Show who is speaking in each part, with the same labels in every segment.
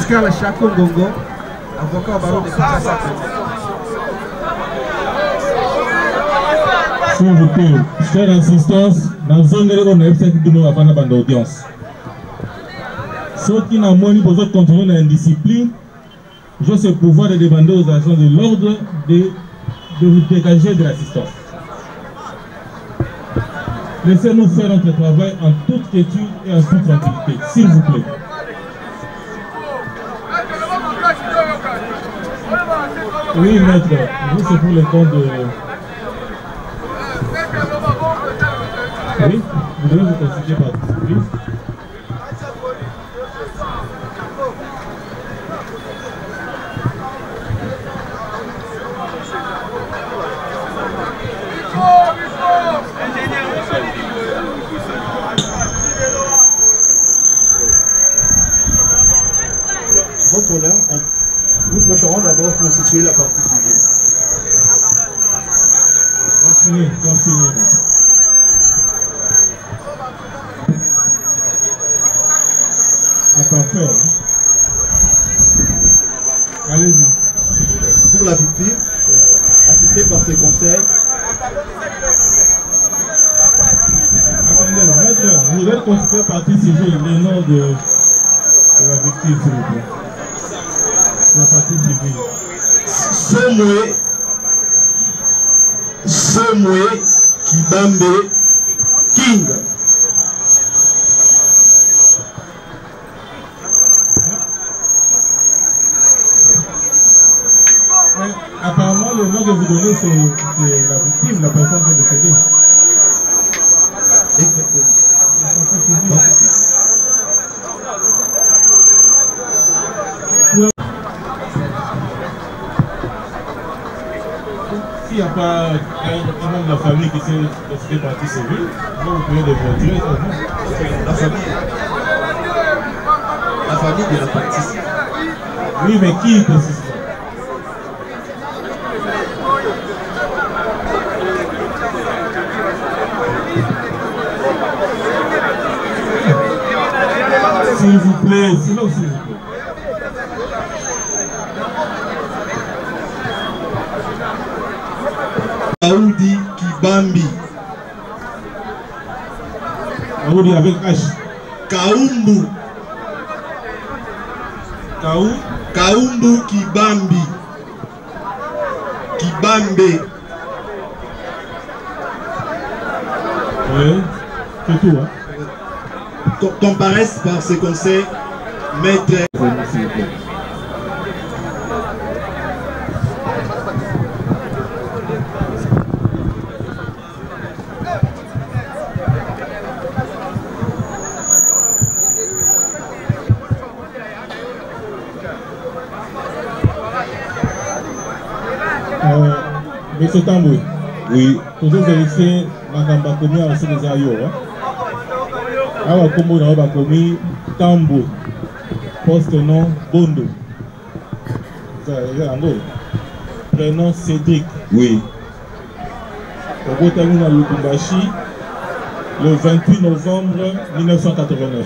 Speaker 1: Pascal Chako Ngongo, avocat au barreau de Kinshasa.
Speaker 2: S'il vous plaît, chère assistance, dans zone de l'F5 de nous avant la bande d'audience. Ceux qui n'ont pas besoin de continuer dans l'indiscipline, j'ai ce pouvoir de demander aux agents de l'ordre de vous dégager de l'assistance. Laissez-nous faire notre travail en toute quiétude et en toute tranquillité, s'il vous plaît. Oui, maître, vous c'est pour le compte de... Oui, vous devez vous consulter par oui.
Speaker 3: Votre honneur, nous préférons d'abord constituer la partie civile.
Speaker 2: Continuez, continuez. Ah, parfait. Allez-y.
Speaker 3: Pour la victime, assistée par ses conseils.
Speaker 2: Attendez, maître, vous êtes constitué partie civile, le nom de la victime, s'il vous plaît. La partie civile.
Speaker 3: Semoué Kibambe King.
Speaker 2: Apparemment, le nom que vous donnez, c'est la victime, la personne qui est décédée.
Speaker 3: Exactement.
Speaker 2: S'il n'y a pas un membre de la famille qui s'est décédé partie civile, vous pouvez dévoiler.
Speaker 3: La famille de la partie civile.
Speaker 2: Oui, mais qui précisément? S'il vous plaît, sinon s'il vous plaît.
Speaker 3: Aoudi Kibambi.
Speaker 2: Aoudi avec H.
Speaker 3: Kaumbu. Kaumbu Kibambi. Kibambe.
Speaker 2: Oui, c'est tout, hein.
Speaker 3: Comparaissent par ses conseils, maître.
Speaker 2: S'il vous plaît. Monsieur Tamboué, oui, toujours vérifier Makamba Komi a reçu des ailleurs. Awa Kombo na Oba Komi Tamboué, poste nom Bondo. Prénom Cédric, oui. Au Botamina Lukumbashi, le 28 novembre 1989.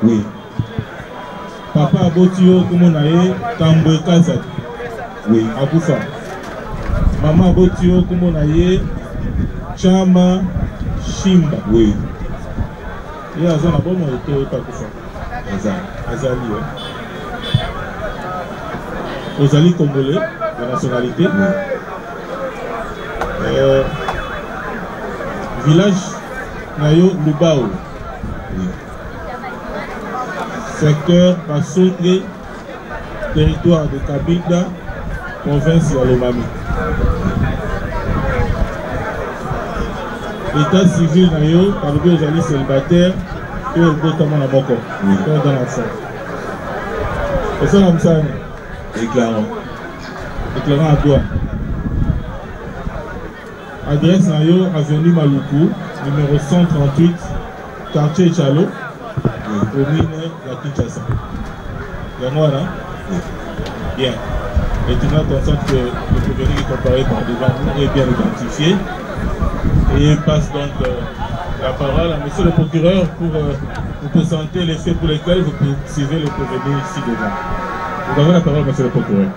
Speaker 2: Oui. Papa Abotio Kumonaye Tamboué Kazak. Oui. Akoufa. Maman Botio Kumonaye Chama Shimba. Oui. Il y a un bon moment de Takoufa. Azali. Ozali Congolais, la nationalité. Oui. Village Nayo Lubao. Oui. Secteur Bassoudé, territoire de Kabinda, province Yalomami. L'état civil Nayo, par le Ozali célibataire, et le Botamon à Boko, dans l'enfant. Et ça, comme ça, déclarant. Déclarant à toi. Adresse Nayo, avenue Maluku, numéro 138, quartier Chalo, commune de Kinshasa. Yangoana? Bien. Et tu notes en sorte que le prévenu qui est comparé par devant nous est bien identifié. Et passe donc à la parole à monsieur le procureur pour vous présenter les faits pour lesquels vous suivez le prévenu ici devant. Vous avez la parole, monsieur le procureur.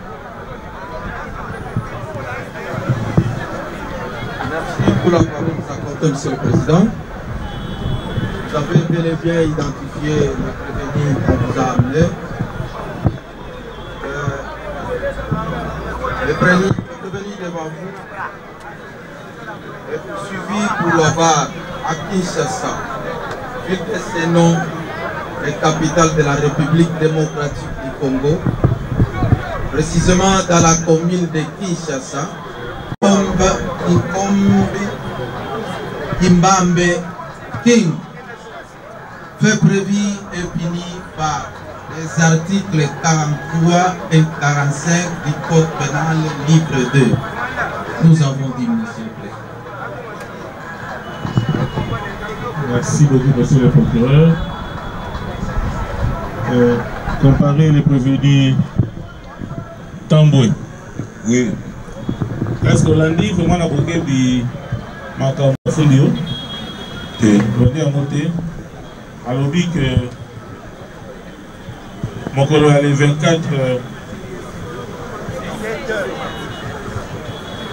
Speaker 1: Merci pour la parole que vous accordez, monsieur le président. Vous avez bel et bien identifié le prévenu qu'on vous a amené. Le prévenu devant vous est poursuivi pour l'avoir à Kinshasa, vu que c'est non les capitales de la République démocratique du Congo, précisément dans la commune de Kinshasa, Kimbambe King, fait prévu et puni par les articles 43 et 45 du Code pénal, livre 2. Nous avons dit, monsieur le président.
Speaker 2: Merci beaucoup, monsieur le procureur. Comparer les prévenus Tamboué.
Speaker 4: Oui.
Speaker 2: Est-ce que lundi, vraiment, on a beaucoup de Macam Fondio? Lundi à monter. Alors, dit que mon collègue les 24.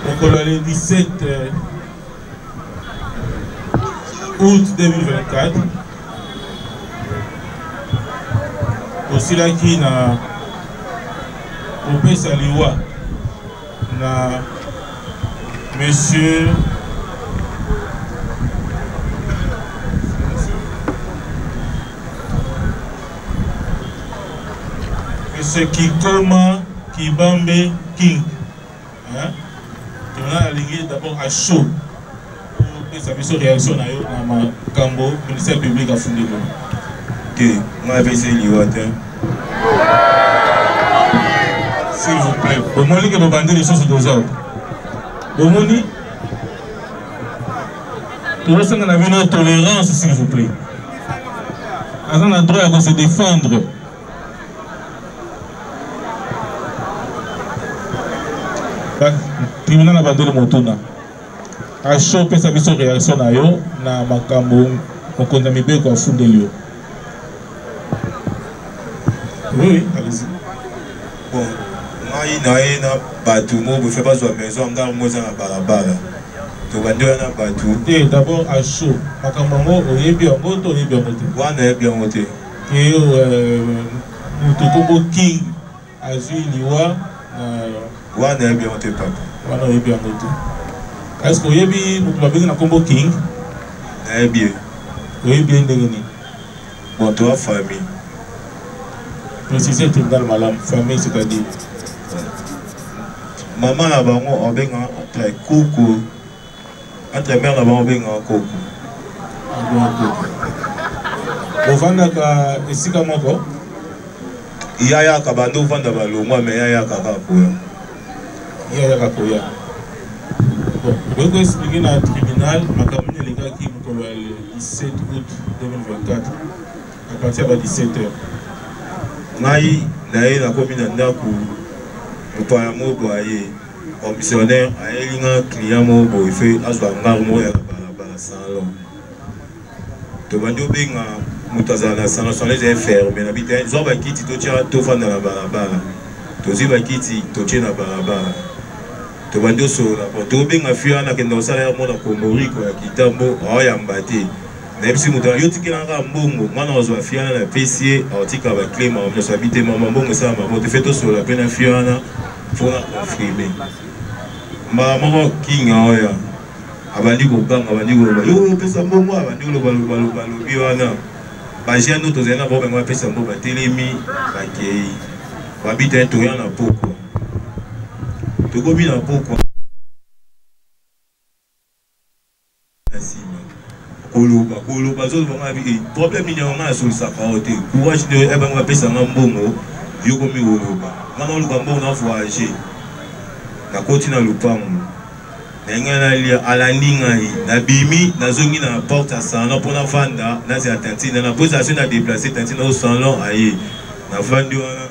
Speaker 2: Mon collègue les 17 août 2024. Aussi là qui n'a coupé sa liwa na monsieur Kikoma Kibambe King. Hein? On a aligné d'abord à chaud pour sa mission réaction à ma Cambo, ministère public à fondé.
Speaker 4: Ok, moi je vais essayer de voir.
Speaker 2: S'il vous plaît, au moins que vous vendez les choses aux autres. Au moins, tout ça, on a vu notre tolérance, s'il vous plaît. On a le droit à se défendre. Le tribunal a abandonné mon tour. A chopé sa mission réaction à yo, na makambo, on condamne bien qu'on fout de l'eau. Oui, allez-y.
Speaker 4: Bon, moi il n'a pas tout le monde, vous faites pas sur la maison, on a moi dans la barabara. Tu vas dire on a pas tout.
Speaker 2: D'abord à chaud, makambo, on est bien monté, on est bien monté.
Speaker 4: On est bien monté.
Speaker 2: Et Mutokombo King, Azui Liwa.
Speaker 4: On est bien monté, papa.
Speaker 2: On est bien monté. Est-ce que vous avez bien Combo King?
Speaker 4: Eh bien.
Speaker 2: Oui, bien dégagé.
Speaker 4: Bon, toi, famille.
Speaker 2: Précisez le tribunal, madame, famille, c'est-à-dire.
Speaker 4: Maman là-bas, on a un coucou. Entre mère là-bas, on a un coucou.
Speaker 2: Vous vendez à Sikamoko?
Speaker 4: Il y a un cabano, vous vendez à Loma, mais il y a un cacapoya.
Speaker 2: Il y a un cacapoya. Bon, vous pouvez expliquer dans le tribunal, ma commune, les gars qui sont le 17 août 2024, à partir de 17h.
Speaker 4: Naï, la commune de Ndaku, le paramo boyer, commissionnaire, un client mobo, il fait à soi marmo et la balabala salon. Tu vas dire bien, Moutazana salon sont les affaires, mais l'habitant, ils ont bakiti, tu tiens tout fan dans la balabala. Tu aussi bakiti, tu tiens la balabala. Tu vas dire sur la porte, tu bien à fuir, on a qu'un salaire, mon accommodé, quoi, qui tambo, oh, yambati. Même si nous avons dit que nous avons fait un fiana na PC, article avec clé, nous avons habité maman bon ça, maman te fait tout sur la peine fiana, faut confirmer. Maman King oya, abandi ko bang, abandi ko yo pesa mbongo, abandi ko balu biwana. Ba j'ai nous tous na bo benga pesa mbongo ba telemi, ba kei. Ba habiter to yana poko. To go bi na poko. Koloba zo vanga bi problème ni nga sur sa parote courage de eba nga pesa nga mbongo yoko mi woloba ngana luka mbongo na voyager na koti na lupango nenga na lia alandi ngai na bimi na zongi na porte à salon pour na vanda na se atentine na position na déplacer tentine au salon aye na vandi wana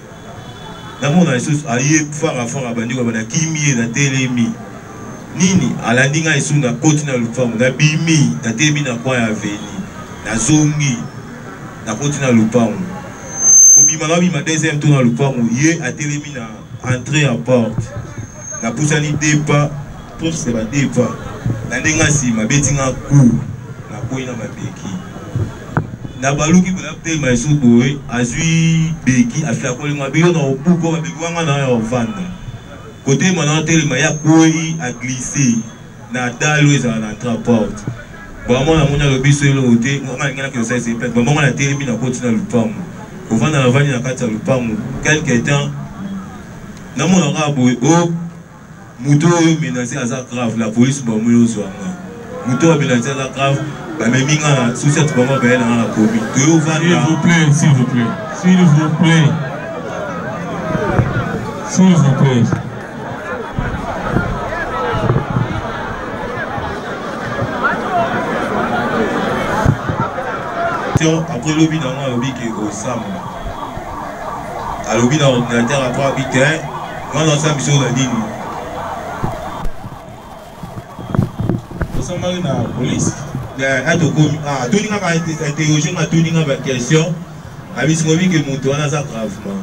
Speaker 4: na mona Jesus aye fara bandi ko na kimi na telemi nini alandi ngai su na koti na lupango na bimi na tebi na kwa ya veni na zongi na koti na lupango obima na bima deuxième tour na lupango ye atelemi na entrée à porte na pusani depa pour se ba depa na ndenga sima betinga ku na koina mabeki na baluki bona te ma su boy azui beki afia ko linga biyo na obuko ba beki wanga na yo vanda côté mana telema ya koi a glissé na dalo eza na entrée à porte bon moi na monya lobi so lo te nga ngana ke ça c'est peut bon moi na telemi na koti na lupango ko vanda na vani na kati ya lupango quelque temps na mona ka boy o muto menacé à ça grave la police ba moyo zwanga muto menacé à ça grave ba meminga na sous cette bombe ba na la komi que vanda
Speaker 2: s'il vous plaît s'il vous plaît s'il vous plaît s'il vous plaît
Speaker 4: après le lobby dans le lobby qui est au Sam. À lobby dans l'ordinateur après le lobby qui est dans l'ensemble sur la ligne.
Speaker 2: Vous savez la police.
Speaker 4: Tout le monde a interrogé, tout le monde a question. Avec ce lobby qui est monté, on a ça gravement.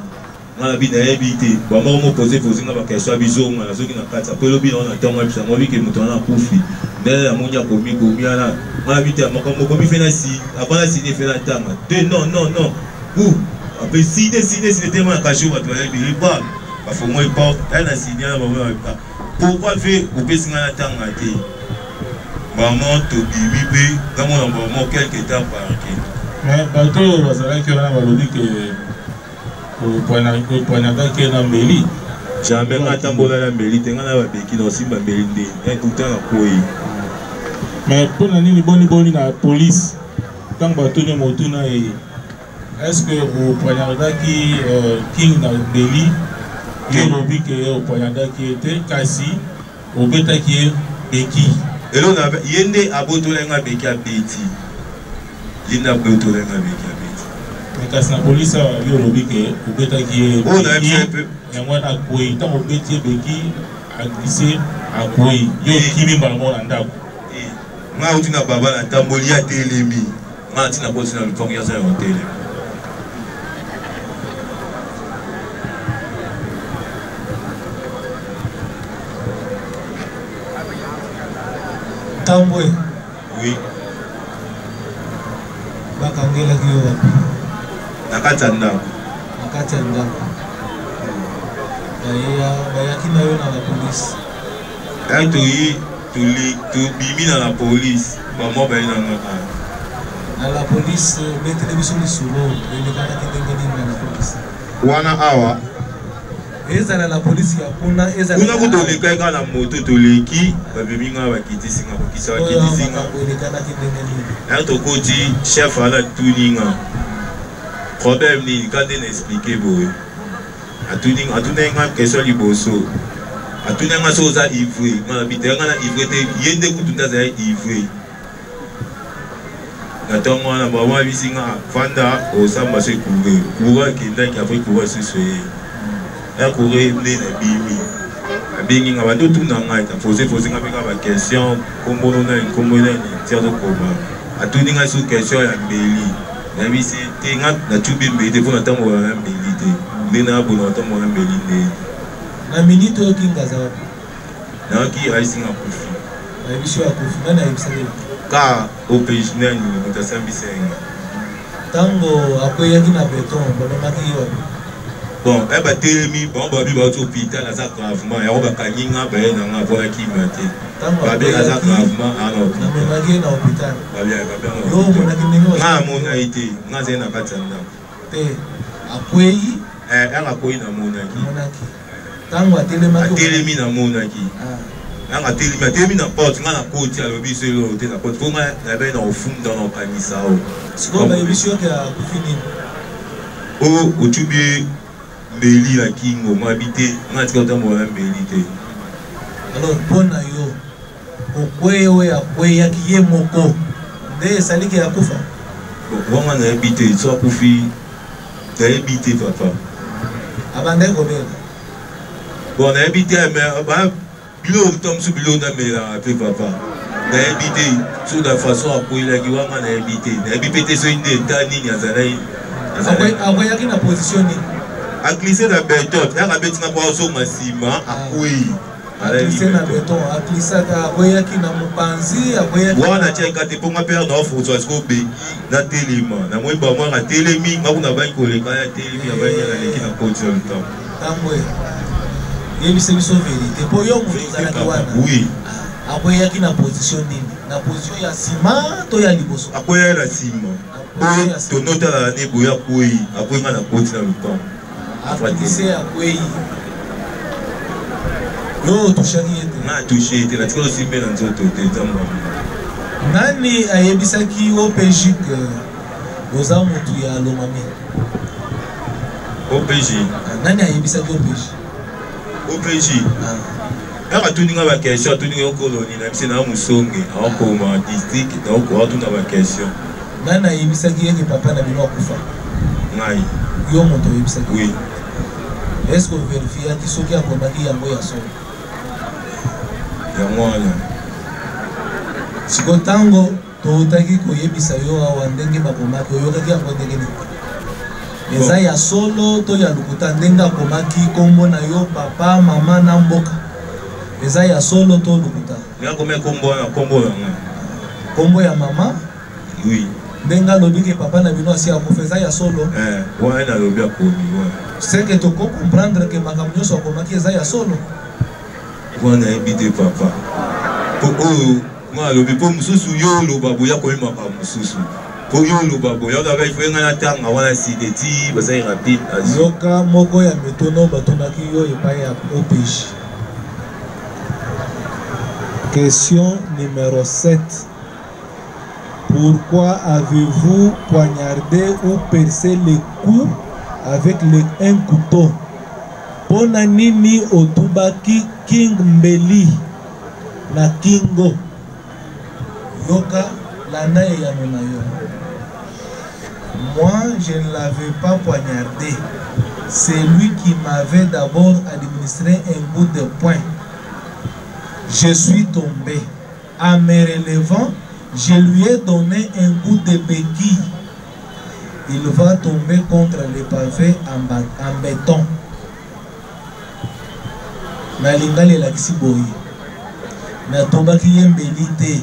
Speaker 4: On a habité. Bon, moi, on posé une question à Bizot, on a ceux qui n'ont pas ça. Après le lobby, on a tant de lobby qui est monté, on a profité. La monia komi là on habite à komi fait si avant la signer fait la tanga non ou après si c'est tellement caché va toi il pas parce que moi il porte elle a signé pas pourquoi fait au pèse la tanga té maman to bibi dans mon moment quelques temps par
Speaker 2: mais bateau va ça que on a valori que au point que na mairie
Speaker 4: jamais ngatambola la mairie tenga na babeki na simba mairie ndé tout temps na koi.
Speaker 2: Mais pour la boni la police, quand Batouni Motuna est-ce que au Poignarda qui King dans le Béli, il y a lobby qui est au Poignarda qui était Kassi, au Beta qui est Beki.
Speaker 4: Et là, il y a des abotolenga Beki à Beti. Il y a des abotolenga Beki à Beti.
Speaker 2: Mais quand la police a eu lobby qui est au Beta qui est Beki, et moi à Koué, tant au Beti Beki a glissé à Koué, il y a Kimi Balmon en Dab.
Speaker 4: Nga uti na baba na tamboli ya telemi nga tina koti na lupango ya za ya telemi
Speaker 5: Tambwe
Speaker 4: oui
Speaker 5: bakangela kiyo wapi
Speaker 4: nakati ya ndako
Speaker 5: bayaki na yo na la police
Speaker 4: toyi bimi na la police bamo bayi na
Speaker 5: la police betele biso lisulo elekaka ndenge nini na la police
Speaker 4: wana awa
Speaker 5: ezala la police ya kuna ezala
Speaker 4: kuna kutoleka kaka na moto toleki babemi nga bakitisinga kokisa bakitisinga
Speaker 5: elekaka ndenge nini
Speaker 4: na tokoti chef ala tuninga problème nini kande na expliquer boye atuninga question liboso atunanga soza ivre ngana bitanga na ivre te yende kutunda za ivre na tongo na baba bisinga fanda osamba se couvrir kenda ki après couvrir se soye ya couvrir ne na bimi abingi nga bando tuna ngai ta poser nga beka ba question kombono na ni tiado koma atuninga so question ya mbeli na bisi te nga na tubi mbeli pour na tambo na mbeli te ndena bona tambo na mbeli ne
Speaker 5: na minute o kinga za wapi
Speaker 4: na ki aisinga kufi
Speaker 5: na bisho ya kufi nani aibisale
Speaker 4: ka opérationnaire ni mutasambisenga
Speaker 5: tango akoya kina beton baba maki wapi
Speaker 4: bon ba telemi bon ba bi ba to hôpital za gravement ya ba kanyinga ba na nga pour ki mate ba bi za gravement alors
Speaker 5: na maki na hôpital
Speaker 4: ba bi
Speaker 5: yo mona kinengo
Speaker 4: nga mona ite nga zena katanda
Speaker 5: te akoyi
Speaker 4: ala koyi na mona ki
Speaker 5: tango
Speaker 4: atelemi na monaki nanga atelemi na porte nga na koti alobi so elo te na porte po nga na be na ofunda na okanisa o
Speaker 5: siko ba emission ke akufini
Speaker 4: o otubi mbeli la kingo mabite nga tika otambo na mbeli te
Speaker 5: alors pona yo okwewe akweya kiye moko nde salike akufa
Speaker 4: wanga na ebite so akufi na ebite papa
Speaker 5: abandai kobela
Speaker 4: bon na ebite mais Bilo tom sous bilo na mela pe papa. Na habité sur la façon à quoi il a dit wa na habité. Na habité so inde tani nya zalai.
Speaker 5: Après yaki na position ni.
Speaker 4: A glisser la béton, ya ka betina kwa so masima akui.
Speaker 5: A glisser na béton, a glisser après yaki na mupanzi, après yaki.
Speaker 4: Wana tcheka te ponga père na ofu so asko be na telema. Na moi ba moi na telemi, ngakuna ba ko le kaya telemi ya ba nya na leki na position tam.
Speaker 5: Tamwe. Yebi c'est une vérité. Pour yo mutu zalaki wana.
Speaker 4: Oui.
Speaker 5: Après yaki na position nini? Na position ya sima to ya liboso.
Speaker 4: Après ya la sima. To nota la ne boya koi, après nga na koti na lupan.
Speaker 5: Après c'est après yo touchaki ete.
Speaker 4: Na touché ete na tiko simbe na nzoto te tamba.
Speaker 5: Nani ayebisaki OPJ que oza mutu ya Lomami?
Speaker 4: OPJ.
Speaker 5: Nani ayebisaki OPJ?
Speaker 4: OPJ. Aka tuninga ba question tuninga okoloni na bise na musonge akoma district na oko atuna ba question.
Speaker 5: Nani ayebisaki yeke papa na bino akufa?
Speaker 4: Ngai.
Speaker 5: Yo moto ayebisaki?
Speaker 4: Oui.
Speaker 5: Est-ce que vous vérifiez que soki akomaki yango ya solo?
Speaker 4: Ya mwana.
Speaker 5: Siko tango totaki koyebisa yo awa ndenge bakomaki oyokaki yango ndenge nini? Eza ya solo to ya lukuta ndenge akomaki kombo na yo papa mama na mboka? Eza ya solo to lukuta?
Speaker 4: Nga kome kombo na nga.
Speaker 5: Kombo ya mama?
Speaker 4: Oui.
Speaker 5: Ndenga lobiki papa na bino asi akufa eza ya solo?
Speaker 4: Ouais na lobi akomi ouais.
Speaker 5: C'est que tu peux comprendre que ma camion soit comme qui est solo.
Speaker 4: On a invité papa. Pour moi le bipo mususu yo lo babo ya ko ma pa mususu. Pour yo lo babo ya da vai fenga na tanga wana sideti basa rapide
Speaker 5: azoka moko ya metono batonaki yo epai ya OPJ. Question numéro 7. Pourquoi avez-vous poignardé ou percé les coups avec un couteau? Pona nini otubaki King Mbeli na Kingo? Yoka landa ya yo. Moi, je ne l'avais pas poignardé. C'est lui qui m'avait d'abord administré un coup de poing. Je suis tombé. En me relevant, je lui ai donné un coup de béquille. Il va tomber contre les pavés en béton. Nalinga le laksi boyi. Na tombaki ye mbeli te.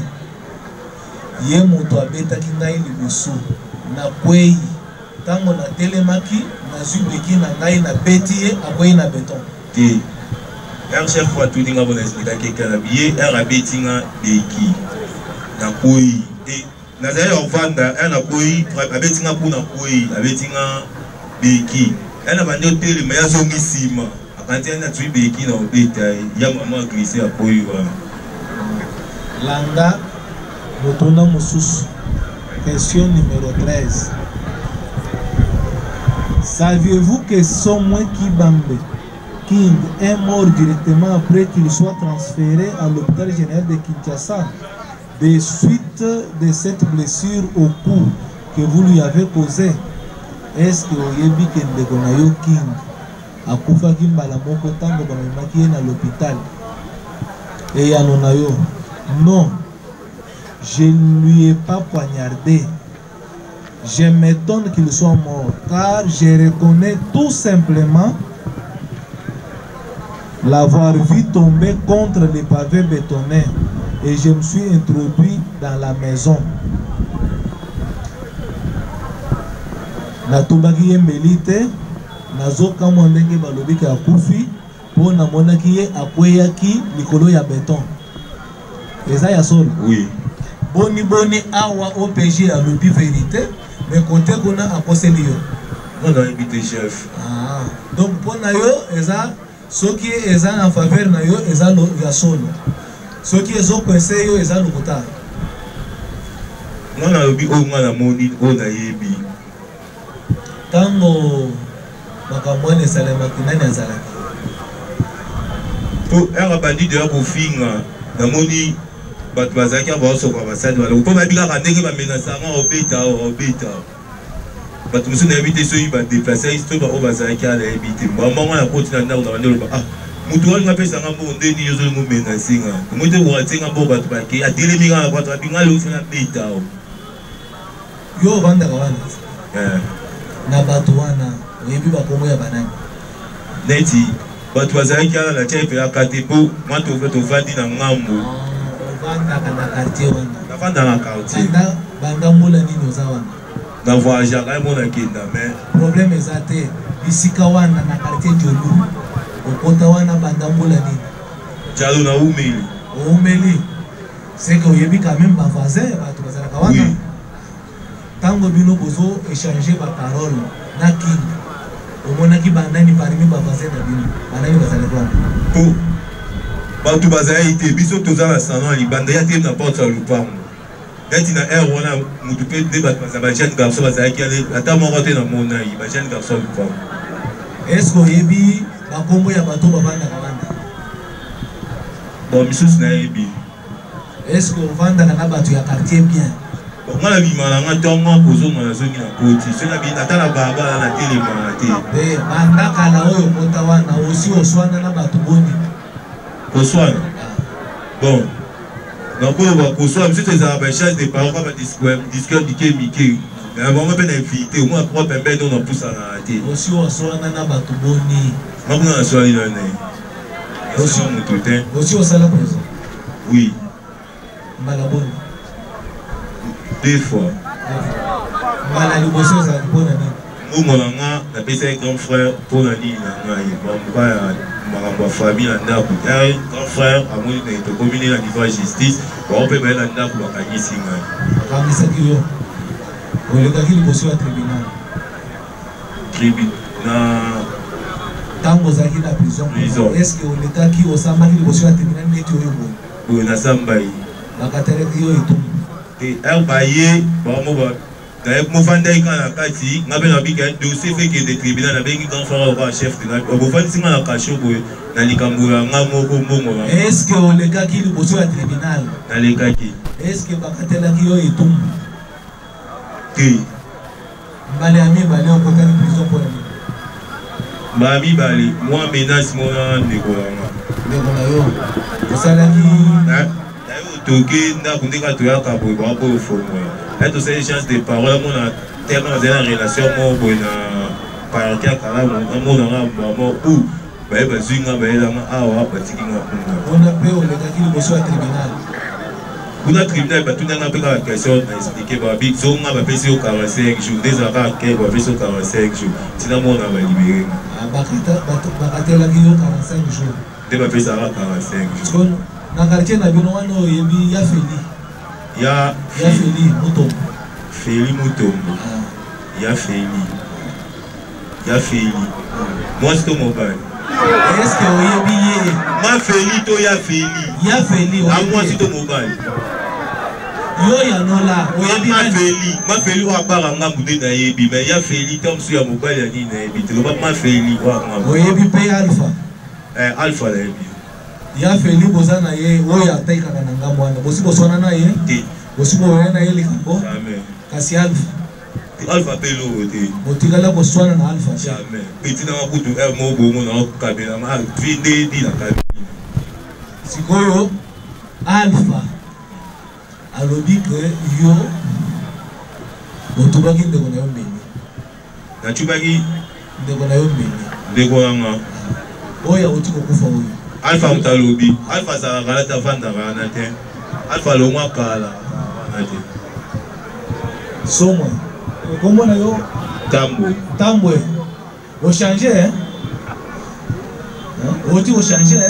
Speaker 5: Ye moto abetaki ngai liboso. Na kwei. Tango na telemaki, na zubeki na ngai na beti ye akwei na béton.
Speaker 4: Te. Chaque fois tout dinga bona expliquer quelqu'un habillé, abeti nga beki. Na kwei. Na zaya ovanda na kwei, abeti nga kuna kwei, abeti nga beki. Na bande tele mais azongi sima. Akanti na tui beki na obeta ya mama glissé a kwei wa.
Speaker 5: Langa Motona Moussus. Question numéro 13. Saviez-vous que Somwe Kibambe King est mort directement après qu'il soit transféré à l'hôpital général de Kinshasa des suites de cette blessure au cou que vous lui avez causée? Est-ce que Oyebi Kendekonayo King akufa kimbala moko tango bamemaki à l'hôpital et Yanonayo? Non, je ne lui ai pas poignardé. Je m'étonne qu'il soit mort car je reconnais tout simplement l'avoir vu tomber contre les pavés bétonnés et je me suis introduit dans la maison. Natubaki mbelite nazoka mwandenge balobiki akufi po na monaki ye akweyaki likolo ya béton. Eza ya solo?
Speaker 4: Oui.
Speaker 5: Boni awa OPJ a lobi vérité mais côté qu'on a apposé yo.
Speaker 4: On a invité chef.
Speaker 5: Ah, donc pour na yo eza ceux qui eza en faveur na yo eza lo ya solo. Ceux qui sont coincés yo eza lokuta.
Speaker 4: On a lobi o ngana moni o na yebi.
Speaker 5: Tango makamwane salama kinani azalaki.
Speaker 4: To era bandi de ko finga na moni bat bazaki ba so kwa basadi wala ko ba bila ka ndenge ba menasa nga obeta. Bat musu na habité so yi ba déplacer histo ba o bazaki ala habité. Ba mama na continue na ndako na ndelo ba mutu wali ngapesa ngambo ndeni yozo ngumena singa mutu watenga bo batu baki adile minga batu abinga lo fina beta
Speaker 5: yo banda kawana na batu wana oyebi bakongo ya banani
Speaker 4: neti batu bazali kala la chepe la katepo mwato to fandi na ngambo
Speaker 5: banda kana quartier wana
Speaker 4: na fanda na quartier
Speaker 5: banda mbola nini ozawana
Speaker 4: na voyage ka mona kenda mais
Speaker 5: problème ezate bisika wana na quartier Diolu okota wana banda mbola nini
Speaker 4: jalo na
Speaker 5: umeli c'est que oyebi quand même ba voisin batu bazala kawana tango bino bozo échanger ba parole na king omonaki bandani parmi ba voisin na bino banani bazala kwa
Speaker 4: po batu bazala ite biso tozala salon libanda ya te na porte ya lupango neti na air wana mutu pe de batu bazala jeune garçon bazala ki ale ata moko te na mona yi ba jeune garçon lupango
Speaker 5: est-ce que oyebi bakombo ya bato bavanda kavanda
Speaker 4: bon misusu na yebi
Speaker 5: est-ce que ovandaka na bato ya quartier bien
Speaker 4: nga na bimala nga ntongo kozonga na zongi na koti so na ata na balabala na telemana te
Speaker 5: banda kala oyo okota wana osi oswana na bato boni
Speaker 4: koswana bon nakoloba koswana misusu ezala bachange de parole kaka badiscours dike mike na bango mpe na invité omona kwa pembeni oyo napusana na te
Speaker 5: osi oswana na bato boni
Speaker 4: makuna na swali nane osi moto te
Speaker 5: osi osala prison
Speaker 4: oui
Speaker 5: mbala boni
Speaker 4: 2 fois
Speaker 5: mbala liboso ezalaki mpona nini
Speaker 4: mbongo na nga napesa ye grand frère mpona nini na ngai bamboka ya makambo ya famille na ndako grand frère amoni na tokomi ne na niveau ya justice bango mpe baye na ndako bakangisi ngai
Speaker 5: bakangisaki yo olekaki liboso ya tribunal
Speaker 4: na
Speaker 5: ntango ozalaki na prison est-ce que olekaki osambaki liboso ya tribunal neti oyo boye
Speaker 4: boye nasambai
Speaker 5: bakatelaki yo etumbu
Speaker 4: te baye bango mofandaki kaka na kati nga mpe nabika dossier feke de tribunal nabengi grand frère oka chef de bofandisi nga na kasho boye na likambo ya nga moko mbongo na
Speaker 5: est-ce que olekaki liboso ya tribunal
Speaker 4: nalekaki
Speaker 5: est-ce que bakatelaki yo etumbu
Speaker 4: te
Speaker 5: mbala ya mibale okotaki prison mpona nini
Speaker 4: mbala mibale mwa menace mona ndeko
Speaker 5: na yo osalaki
Speaker 4: toke ndako ndeka toyaka boye bako oyo fongola aye tosali chance de parole amona terme azali na relation moko boye na parke ya kalamu amonanga bamo u baye bazwi nga bayelanga awa batiki nga
Speaker 5: kuna mpe olekaki liboso ya tribunal
Speaker 4: kuna tribunal batunanga mpe kaka question na explike babi zonga bapesi yo 45 jours nde ezalaka ke bapesi yo 45 jours ntina mona balibere
Speaker 5: bakatelaki yo 45 jours
Speaker 4: nde bapesaka 45 jours
Speaker 5: na quartier na bino wana oyebi ya feli
Speaker 4: ya
Speaker 5: feli mutombo
Speaker 4: feli mutombo ya feli mwasi to mobali
Speaker 5: est-ce que oyebi ye
Speaker 4: ma feli to ya feli mwasi to mobali
Speaker 5: yo ya nola oyebi
Speaker 4: ma feli wa bara ngambu nde nayebi mais ya feli to mosu ya mobali ya nini nayebi te loba ma feli wa ngambu
Speaker 5: oyebi mpe alpha
Speaker 4: alpha nayebi
Speaker 5: ya feli boza na ye oyo ataikaka na ngambo wana bosi boswana na ye bosi boya na ye likambo kasi alpha
Speaker 4: pe lobo te
Speaker 5: botikala boswana na alpha
Speaker 4: jamais petina makutu mo bongo na kabela ma vinde di na kabela
Speaker 5: sikoyo alpha alobi ke yo botubaki ndeko na yo mbeni
Speaker 4: nachubaki
Speaker 5: ndeko na yo mbeni
Speaker 4: ndeko nanga
Speaker 5: oyo auti kokufa oyo
Speaker 4: alpha mutalobi alpha azalaka na tavandaka wana te alpha longwa kala wana te
Speaker 5: somwe okomona yo tambwe ochange oti ochange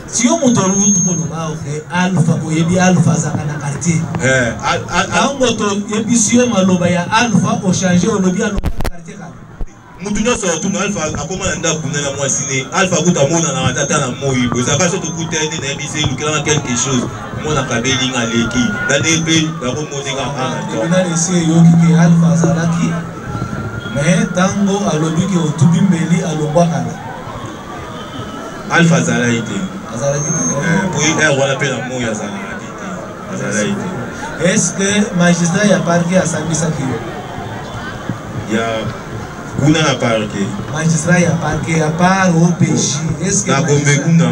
Speaker 5: si yo moto olutu koloba oke alpha oyebi alpha azalaka na quartier ango toyebi si yo maloba ya alpha ochange olobi aloba na quartier kaka
Speaker 4: mutu nyonso atuna alpha akoma na ndako na mwasi ne alpha kuta mona na tata na moi bozaka so tokutani na yebisi lukelanga quelque chose mona kabeli nga leki na depe bako moninga ana to
Speaker 5: na lesi yoki ke alpha azalaki mais tango alobi ke otubi mbeli alongwaka na
Speaker 4: alpha azalaki te
Speaker 5: pour
Speaker 4: wana pe na moi azalaki te azalaki te
Speaker 5: est-ce que magistrat ya parquet asambisaki yo
Speaker 4: ya kuna na parquet
Speaker 5: magistrat ya parquet à part OPJ est-ce que
Speaker 4: na gombe kuna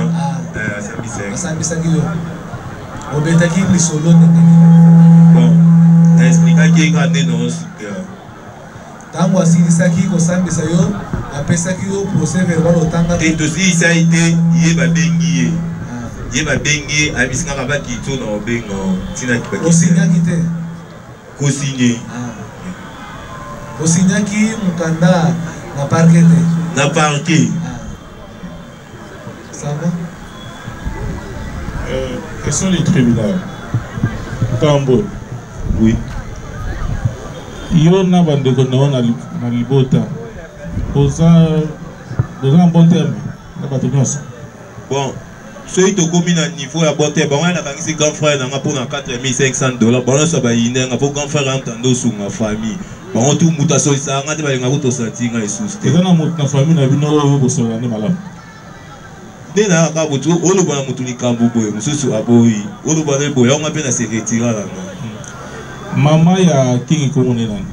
Speaker 5: asambisa kilo obeta ki lisolo ndenge
Speaker 4: bon na expliquer ki ngande non super
Speaker 5: tango asilisaki kosambisa yo apesaki yo procès verbal otanga
Speaker 4: te tosi ça été yeba bengi yeba bengi abisinga ba kito na obengo tina ki ba
Speaker 5: osinyaki te
Speaker 4: kosigné
Speaker 5: osinyaki mukanda na parquet te
Speaker 4: na parquet
Speaker 5: ça va
Speaker 2: quels sont les tribunaux Tambo
Speaker 4: oui
Speaker 2: yo na bandeko na libota oza un bon terme na bato nyonso
Speaker 4: bon soki tokomi na niveau ya bon terme bango nakangisi grand frère nanga mpona $4500 bango so bayindenga mpo grand frère amtanda osunga famille bango tu mutu asolisaka nga te balingaka tosanti nga esusu te
Speaker 2: eza na moto na famille na bino oyo bosola nde malamu
Speaker 4: nde nayaka motu oloba na motu likambo boye mosusu aboyi oloba nde boye yango mpe na se retira nanga
Speaker 2: mama ya kingi kongo nde nani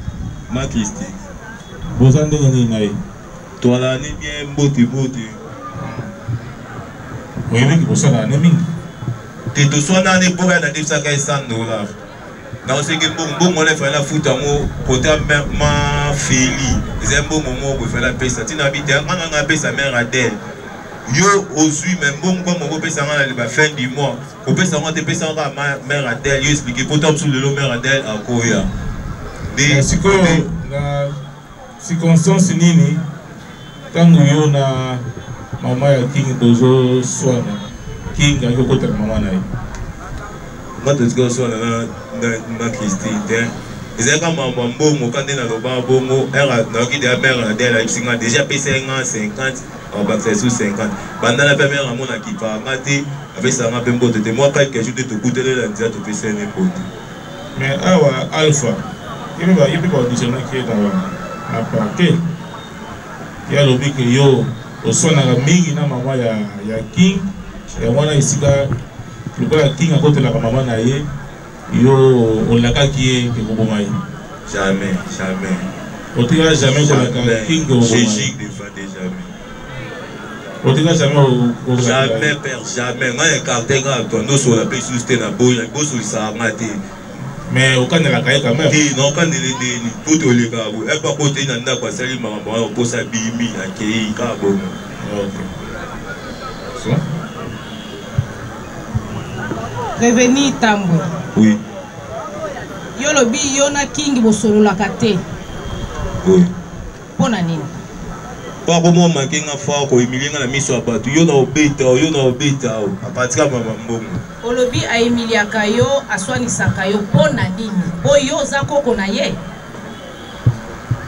Speaker 4: makristi
Speaker 2: boza ndenge nini na ye
Speaker 4: toalani bien mbote
Speaker 2: oyebiki bosala ne mingi
Speaker 4: te toswana ne mboka na ndebisaka $100 na osenge mbongo wana efali na futa mo kota ma feli eza mbongo moko efali apesa ntina bite ngana nga apesa mare adele yo ozwi me mbongo moko opesa nga na ba fin du mois kopesa nga te pesa nga mare adele yo expliqué pota mosusu lelo mare adele akoya
Speaker 2: sikoyo na circonstance nini ntango yo na mama ya kingi tozoswana kingi aki okotela mama na ye
Speaker 4: nga tozika oswana na Christine te ezalaka mambo mbongo kande na loba bongo era naoki deya mare adele ayebisinga déjà pesa nga 50 abakisa su 50 bandana mpe mare amonaki pa nga te apesanga mpe mbote te mwa quelque jour te tokutelela nzela topesa ene mbote
Speaker 2: mais awa alpha yebi baauditionaki ye na parquet ye alobi ke yo oswanaka mingi na mama ya king yango wana esika lokola king akotelaka mama na ye yo olakaki ye ke koboma ye
Speaker 4: jamais
Speaker 2: otika jamais kolaka king otika
Speaker 4: jamais père jamais nga ekarte nga tondo sola mpe susu te na boya bosolisaka nga te
Speaker 2: mais okanelaka ye quand même
Speaker 4: te na okanele ndeni po tolekaka bo epa kote na ndako asali makambo wana oposa bimi akei kaka bongo
Speaker 6: Reveni Tambo.
Speaker 4: Oui.
Speaker 6: Yo lobi yo na king bosololaka te.
Speaker 4: Oui.
Speaker 6: Pona nini?
Speaker 4: Pa komo makenga fa ko emilinga na miso abatu yo na obeta apatika mama mbongo.
Speaker 6: Olobi a emiliaka yo aswanisaka yo pona nini? Oyo za koko na ye.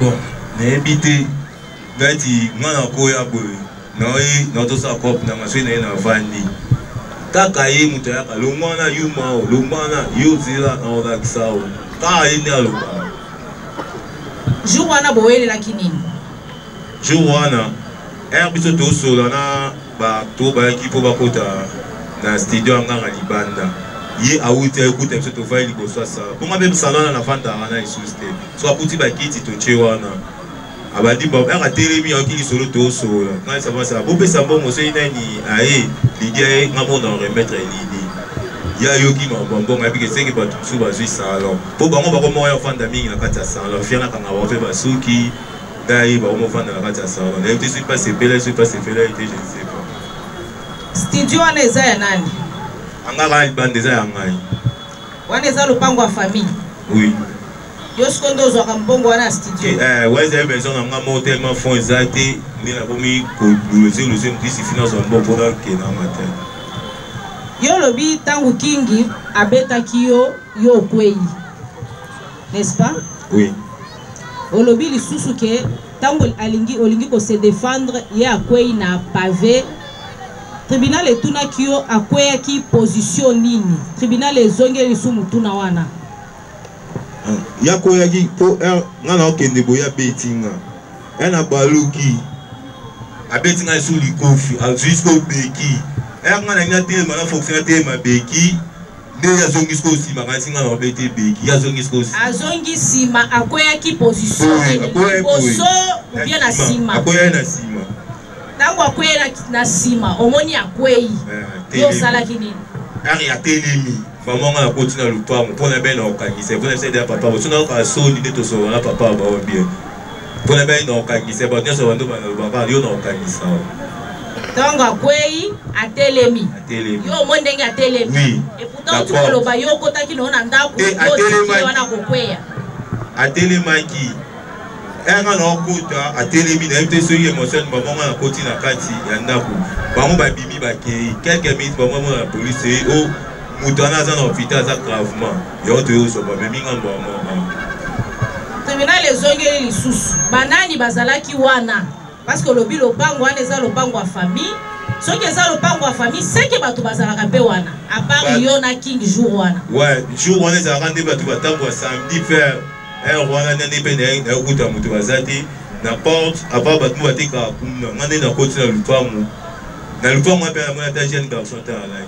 Speaker 4: Bon, na ebite ngati ngana koya boye. Noi notosa kop na maswina na vandi. Kaka ye mutu yaka lomwana yuma lomwana yo zila na oda kisao. Ka ye ne aloba.
Speaker 6: Jour wana bowelela kinini?
Speaker 4: Jour wana biso tosola na bato bayaki mpo bakota na studio anganga libanda ye awuti ayekuta biso tovai liboso asala bonga mpe mosala wana na vandaka na lisusu te so aputi bakiti totie wana abandi aka telemi aoki lisolo tosola ngai sabasala bopesa mbongo soki nani aye lidi aye nga mona remettre lidi ye ayoki mabambongo ayebiki esenge bato mosusu bazwi salon mpo bango bakomoko ya ofanda mingi na kati ya salon fianakanga bango mpe basuki ngai bakomofanda na kati ya salon nayebi te soki mpasi epela soki mpasi epela ete je ne sais pas.
Speaker 6: Studio wana eza ya nani?
Speaker 4: Angaka libanda eza ya ngai.
Speaker 6: Wana eza lupango ya famille?
Speaker 4: Oui.
Speaker 6: Yo sikondo ozwaka mbongo wana ya studio?
Speaker 4: Weza maison na nga moko tellement fond eza te nde nakomi koluse mokisi finance mbo mpona kena matin.
Speaker 6: Yo lobi ntango kingi abetaki yo okwei, n'est-ce pas?
Speaker 4: Oui.
Speaker 6: Olobi lisusu ke ntango olingi ko se défendre ye akwei na pavé. Tribunal etunaki yo akweyaki position nini? Tribunal ezongeli lisusu mutuna wana.
Speaker 4: Ya koyaki po nga na okende boya betinga. Na baluki. Abetinga sous likofi, jusqu'au beki. Nga na ina te mana fonctionner te ma beki. nde azongisko nsima kasi nga na bete beki azongisko nsima
Speaker 6: azongi nsima akweyaki position liboso ubie na nsima
Speaker 4: akweyaki na nsima
Speaker 6: ntango akweyaki na nsima omoni akweyi yo osalaki nini
Speaker 4: ari atelemi maman a continué le pas pour la belle organisée pour la céder à papa on a pas sonné de tout ça papa va bien pour la belle organisée bon nous sommes dans le papa yo organisé
Speaker 6: donc akweyi atelemi yo mo ndenge atelemi
Speaker 4: oui
Speaker 6: et pourtant tu le ba yo kotaki no na ndako yo wana kokweya
Speaker 4: atelemaki anga na okota atelemi na mpe so émotion maman a continué na kati ya ndako bango ba bimi ba kei quelques minutes maman la police oh Moutana dans l'hôpital gravement. Yo te so ba minga mbamo.
Speaker 6: Tribunal ezongeli lisusu. Banani bazalaki wana parce que lobi lopango wana eza lopango ya famille. Soki eza lopango ya famille, c'est que bato bazalaka pe wana. À part yo na King jour wana.
Speaker 4: Ouais, jour wana eza rande bato batambo samedi faire un wana nene pe na kuta mutu bazati na porte à part bato batika kumna. Ngane na koti na lupango. Na lupango pe na mona ta jeune garçon ta là.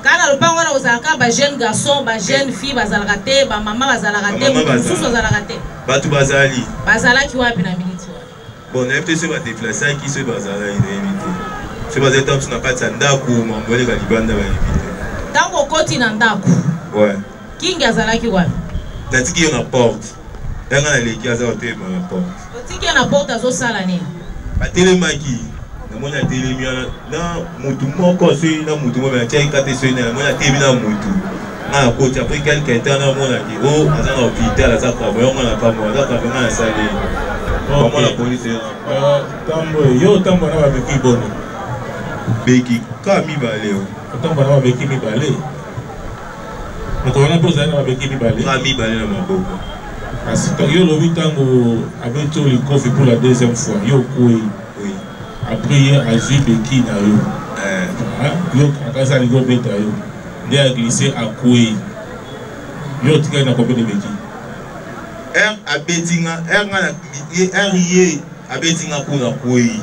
Speaker 6: Quand le pango na ozalaka ba jeune garçon, ba jeune fille bazalaka te, ba maman bazalaka te, mususu bazalaka te.
Speaker 4: Bato bazali.
Speaker 6: Bazalaki wapi na minute wana?
Speaker 4: Bon, na FTC ba déplacer qui se bazala ina invité. Se bazala tam na kati ndako mambole ka libanda ba invité.
Speaker 6: Tango koti na ndako.
Speaker 4: Ouais.
Speaker 6: King azalaki wapi?
Speaker 4: Natiki na porte. Tanga na leki azala te na porte.
Speaker 6: Otiki na porte azo sala nini?
Speaker 4: Ba telemaki. Mona telemi na mutu moko so na mutu mo ba tia kate so na mona tebi na mutu na koti après quelques temps na mona ki oh azana hôpital aza ka bo ngana pa mo aza ka ngana sali comment la police
Speaker 2: tambo yo tambo na ba beki boni
Speaker 4: beki ka mi baleo
Speaker 2: tambo na ba beki mi bale to wana poza na ba beki mi bale
Speaker 4: ka mi bale na maboko
Speaker 2: parce que yo lobi tango avec tout le coffre pour la deuxième fois yo koi après à Zui Beki na yo yo akasa ligo beta yo nde a glissé à Koué yo tika na combien de Beki
Speaker 4: a betinga na ye a betinga kuna Koué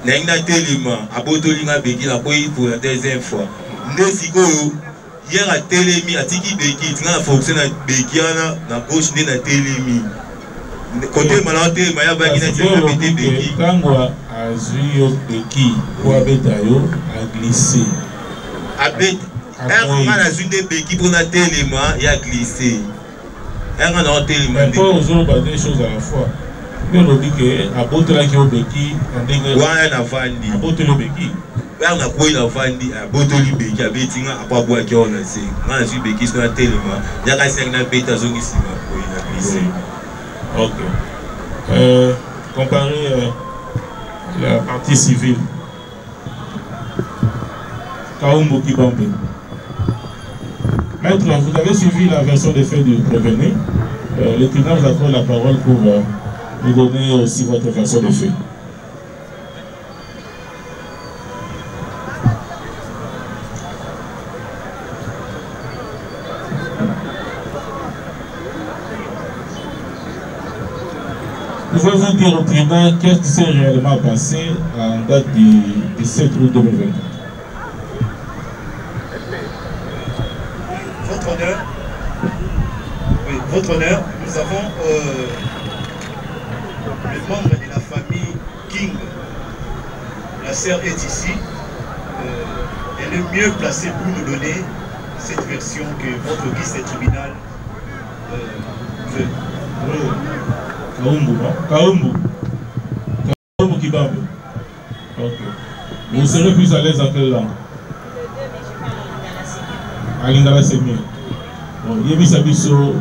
Speaker 4: na ina telema a botolinga Beki na Koué pour la deuxième fois nde sikoyo hier a telemi a tiki Beki tinga na fonction na Beki na gauche nde na telemi côté malade maya ba kina tinga bete Beki
Speaker 2: kangwa azui yo Beki pour abeta yo a glissé
Speaker 4: abet on a zunde Beki pour na telema ya glissé on a telema
Speaker 2: mais pour aux autres des choses à la fois on a dit que a botela ki yo Beki ndenge
Speaker 4: wana na vandi
Speaker 2: a botela Beki
Speaker 4: on a quoi na vandi a botoli Beki abetinga apa bwa ki on a se na zui Beki sur na telema ya ka seng na beta zongi sima ko na glissé.
Speaker 2: Ok. Comparer la partie civile. Kaumbo Kibambe. Maître, vous avez suivi la version des faits du prévenu. Le tribunal vous accorde la parole pour nous donner aussi votre version des faits. Je vais vous dire au tribunal qu'est-ce qui s'est réellement passé en date du 7 août 2024.
Speaker 3: Votre honneur, oui, votre honneur, nous avons le membre de la famille King. La sœur est ici. Elle est mieux placée pour nous donner cette version que votre guise de tribunal veut.
Speaker 2: Kaumbu, non? Kaumbu. Kaumbu Kibambe. Ok. Vous serez plus à l'aise dans quelle langue? À Lingala, c'est mieux. Bon, Yébi Sabiso,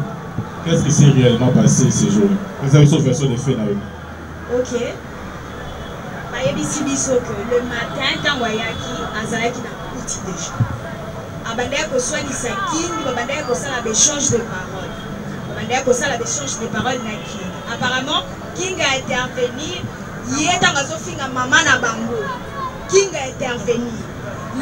Speaker 2: qu'est-ce qui s'est réellement passé ce jour-là? Vous avez une version de fait, là.
Speaker 7: Ok. Yébi Sabiso, que le matin, quand Wayaki, Azalaki n'a pas petit déjà. Abandé ko soit ni King, abandé ko ça l'échange de paroles. Abandé ko ça l'échange de paroles na King. Apparemment, King a intervenu. Il est dans la Sophie, maman na bango. King a intervenu.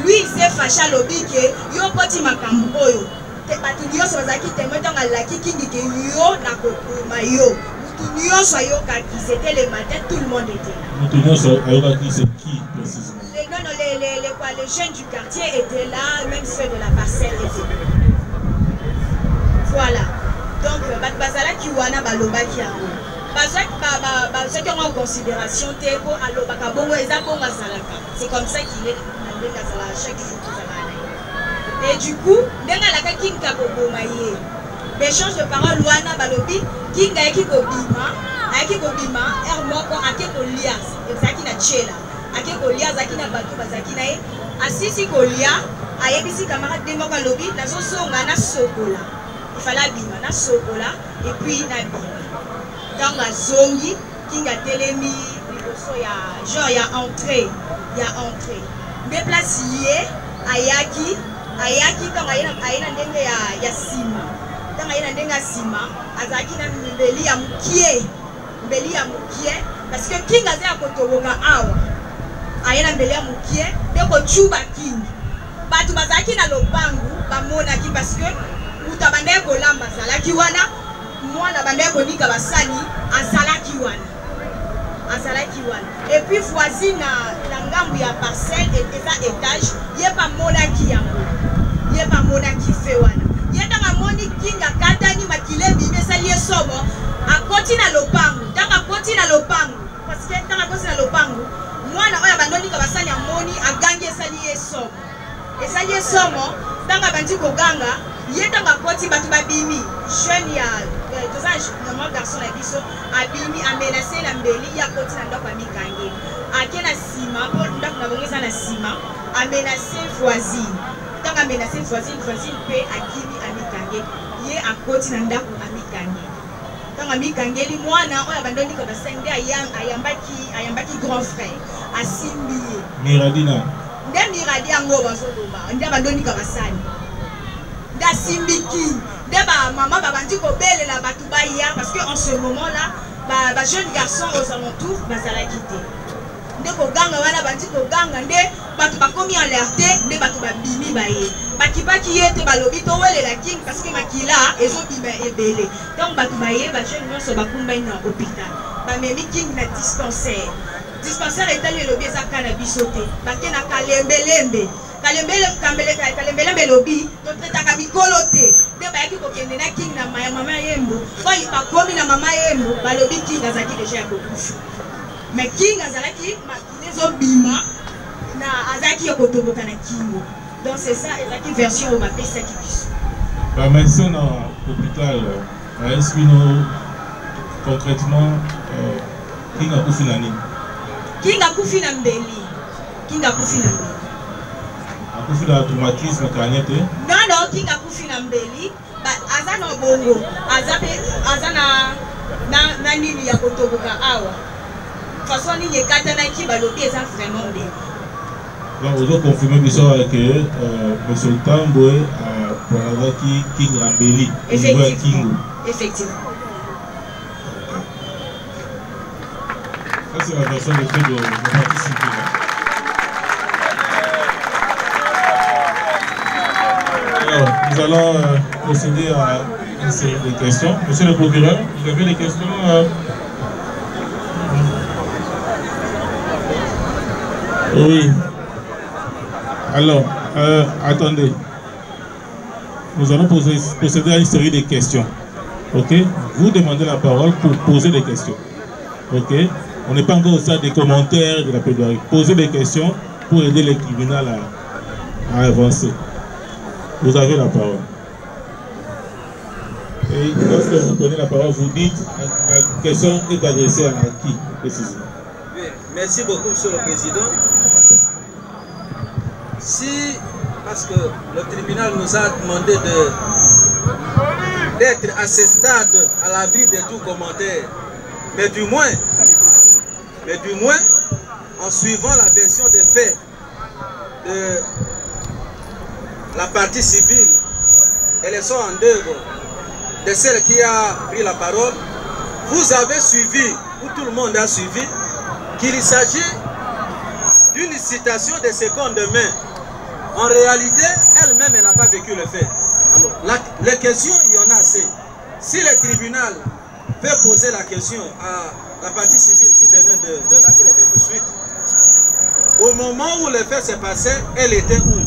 Speaker 7: Lui, il s'est fâché à l'objet que yo poti makambo yo. Te patulio so bazaki te moto ngalaki King ke yo na kokuma yo. Mutunio so yo kaki, c'était le matin, tout le monde était là.
Speaker 2: Mutunio so yo kaki, c'est qui précisément?
Speaker 7: Non, les les jeunes du quartier étaient là, même ceux de la parcelle étaient là. Voilà. Donc, Bazala Kiwana Baloba Kiango. Ceux qui ont en considération, c'est comme ça qu'il est chaque jour. Et du coup, l'échange de paroles, Luana Balobi, Kinga Ekikobima, Ekikobima, Ermoko, Akekolias, Zakina Chela, Akekolias, Zakina Batu, Zakina, Assisi Kolia, Ayebisi camarade de Mokalobi, Nazo Songa, na Sokola. Il fallait bima, na Sokola, et puis na bima. Dans la zongi, Kinga Telemi, genre, il y a entrée, Des places Ayaki, quand il y a Sima. Quand il y a Sima, Azaki na mbeli ya mukie, parce que King Azia Kotoboga Awa. Ayana mbeli ya mukie, deko chuba King. Batu bazaki na lopangu, bamona ki parce que utabande ko lamba salaki wana, mwana bande ko nika basani, azalaki wana. Et puis voisine la ngambu ya parcelle et des étages, yeba mona ki yango. Yeba mona ki fe wana. Yenda moni Kinga katani makile bibe sali somo, akoti na lopangu. Tanga koti na lopangu. Parce que tanga koti na lopangu, mwana oya bandoni ka basani amoni agange sali somo. Esali somo, tanga bandi ko ganga, yenda koti batu babimi. Jeune ya normal garçon la biso abimi amenacé la mbeli ya koti na ndako amikange. Akena sima, pour ndako na bongeza na sima, amenacé voisine. Tanga amenacé voisine pe akimi amikange. Ye akoti na ndako amikange. Tanga amikange li mwana oya bandoni ko basende ayambaki grand frère asimbi.
Speaker 2: Miradina.
Speaker 7: Nde miradi yango bazoloba, nde bandoni ko basani. Da simbiki. D'abord, maman va dire qu'on belle la batubaya parce qu'en ce moment-là, les jeunes garçons aux alentours, ils vont quitter. Dès qu'on gagne, on va dire qu'on gagne, on va commis alerté, on va bimi baye. Bakiba qui était balobi, on va la king parce que makila, ils ont bimé et belé. Donc batubaye, les jeunes gens sont bakumbaye dans l'hôpital. Bamemi king na dispensaire. Dispensaire est allé le biais à cannabis sauté. Baké na kalembelembe. Kalembele lobby, donc tu kolote. De bayaki kokende na king na mama yembo. Quand il pas comme na mama yembo, ba lobby king azaki déjà beaucoup. Mais king azaki makine zo bima na azaki yokotoboka na kingo. Donc c'est ça ezaki version au mapé ça qui biso.
Speaker 2: La médecine à l'hôpital, est-ce que nous concrètement king a kufi nani?
Speaker 7: King a kufi na mbeli. King a kufi na mbeli.
Speaker 2: Akufi na traumatisme kanyete?
Speaker 7: Non, King a kufi na mbeli, aza na bongo, aza na nini ya kotoboka awa. Façon nini kata na ki balobi eza vraiment mbeli.
Speaker 2: Donc vous avez confirmé que M. Tamboué a parlé King na mbeli.
Speaker 7: Effectivement. Effectivement.
Speaker 2: Ça c'est la version de fait de participer. Alors, nous allons procéder à une série de questions. Monsieur le procureur, vous avez des questions Oui. Alors, attendez. Nous allons procéder à une série de questions. Ok? Vous demandez la parole pour poser des questions. Ok? On n'est pas encore au stade des commentaires de la plaidoirie. Posez des questions pour aider les tribunaux à avancer. Vous avez la parole. Et lorsque vous prenez la parole, vous dites la question est adressée à qui précisément.
Speaker 8: Oui, merci beaucoup, Monsieur le Président. Si, parce que le tribunal nous a demandé d'être à ce stade à l'abri de tout commentaire, mais du moins, en suivant la version des faits de la partie civile et les sons en d'œuvre de celle qui a pris la parole, vous avez suivi, ou tout le monde a suivi, qu'il s'agit d'une citation de seconde main. En réalité, elle-même n'a pas vécu le fait. Alors, les questions, il y en a assez. Si le tribunal peut poser la question à la partie civile qui venait de laquelle elle fait tout de suite, Au moment où le fait s'est passé, elle était où?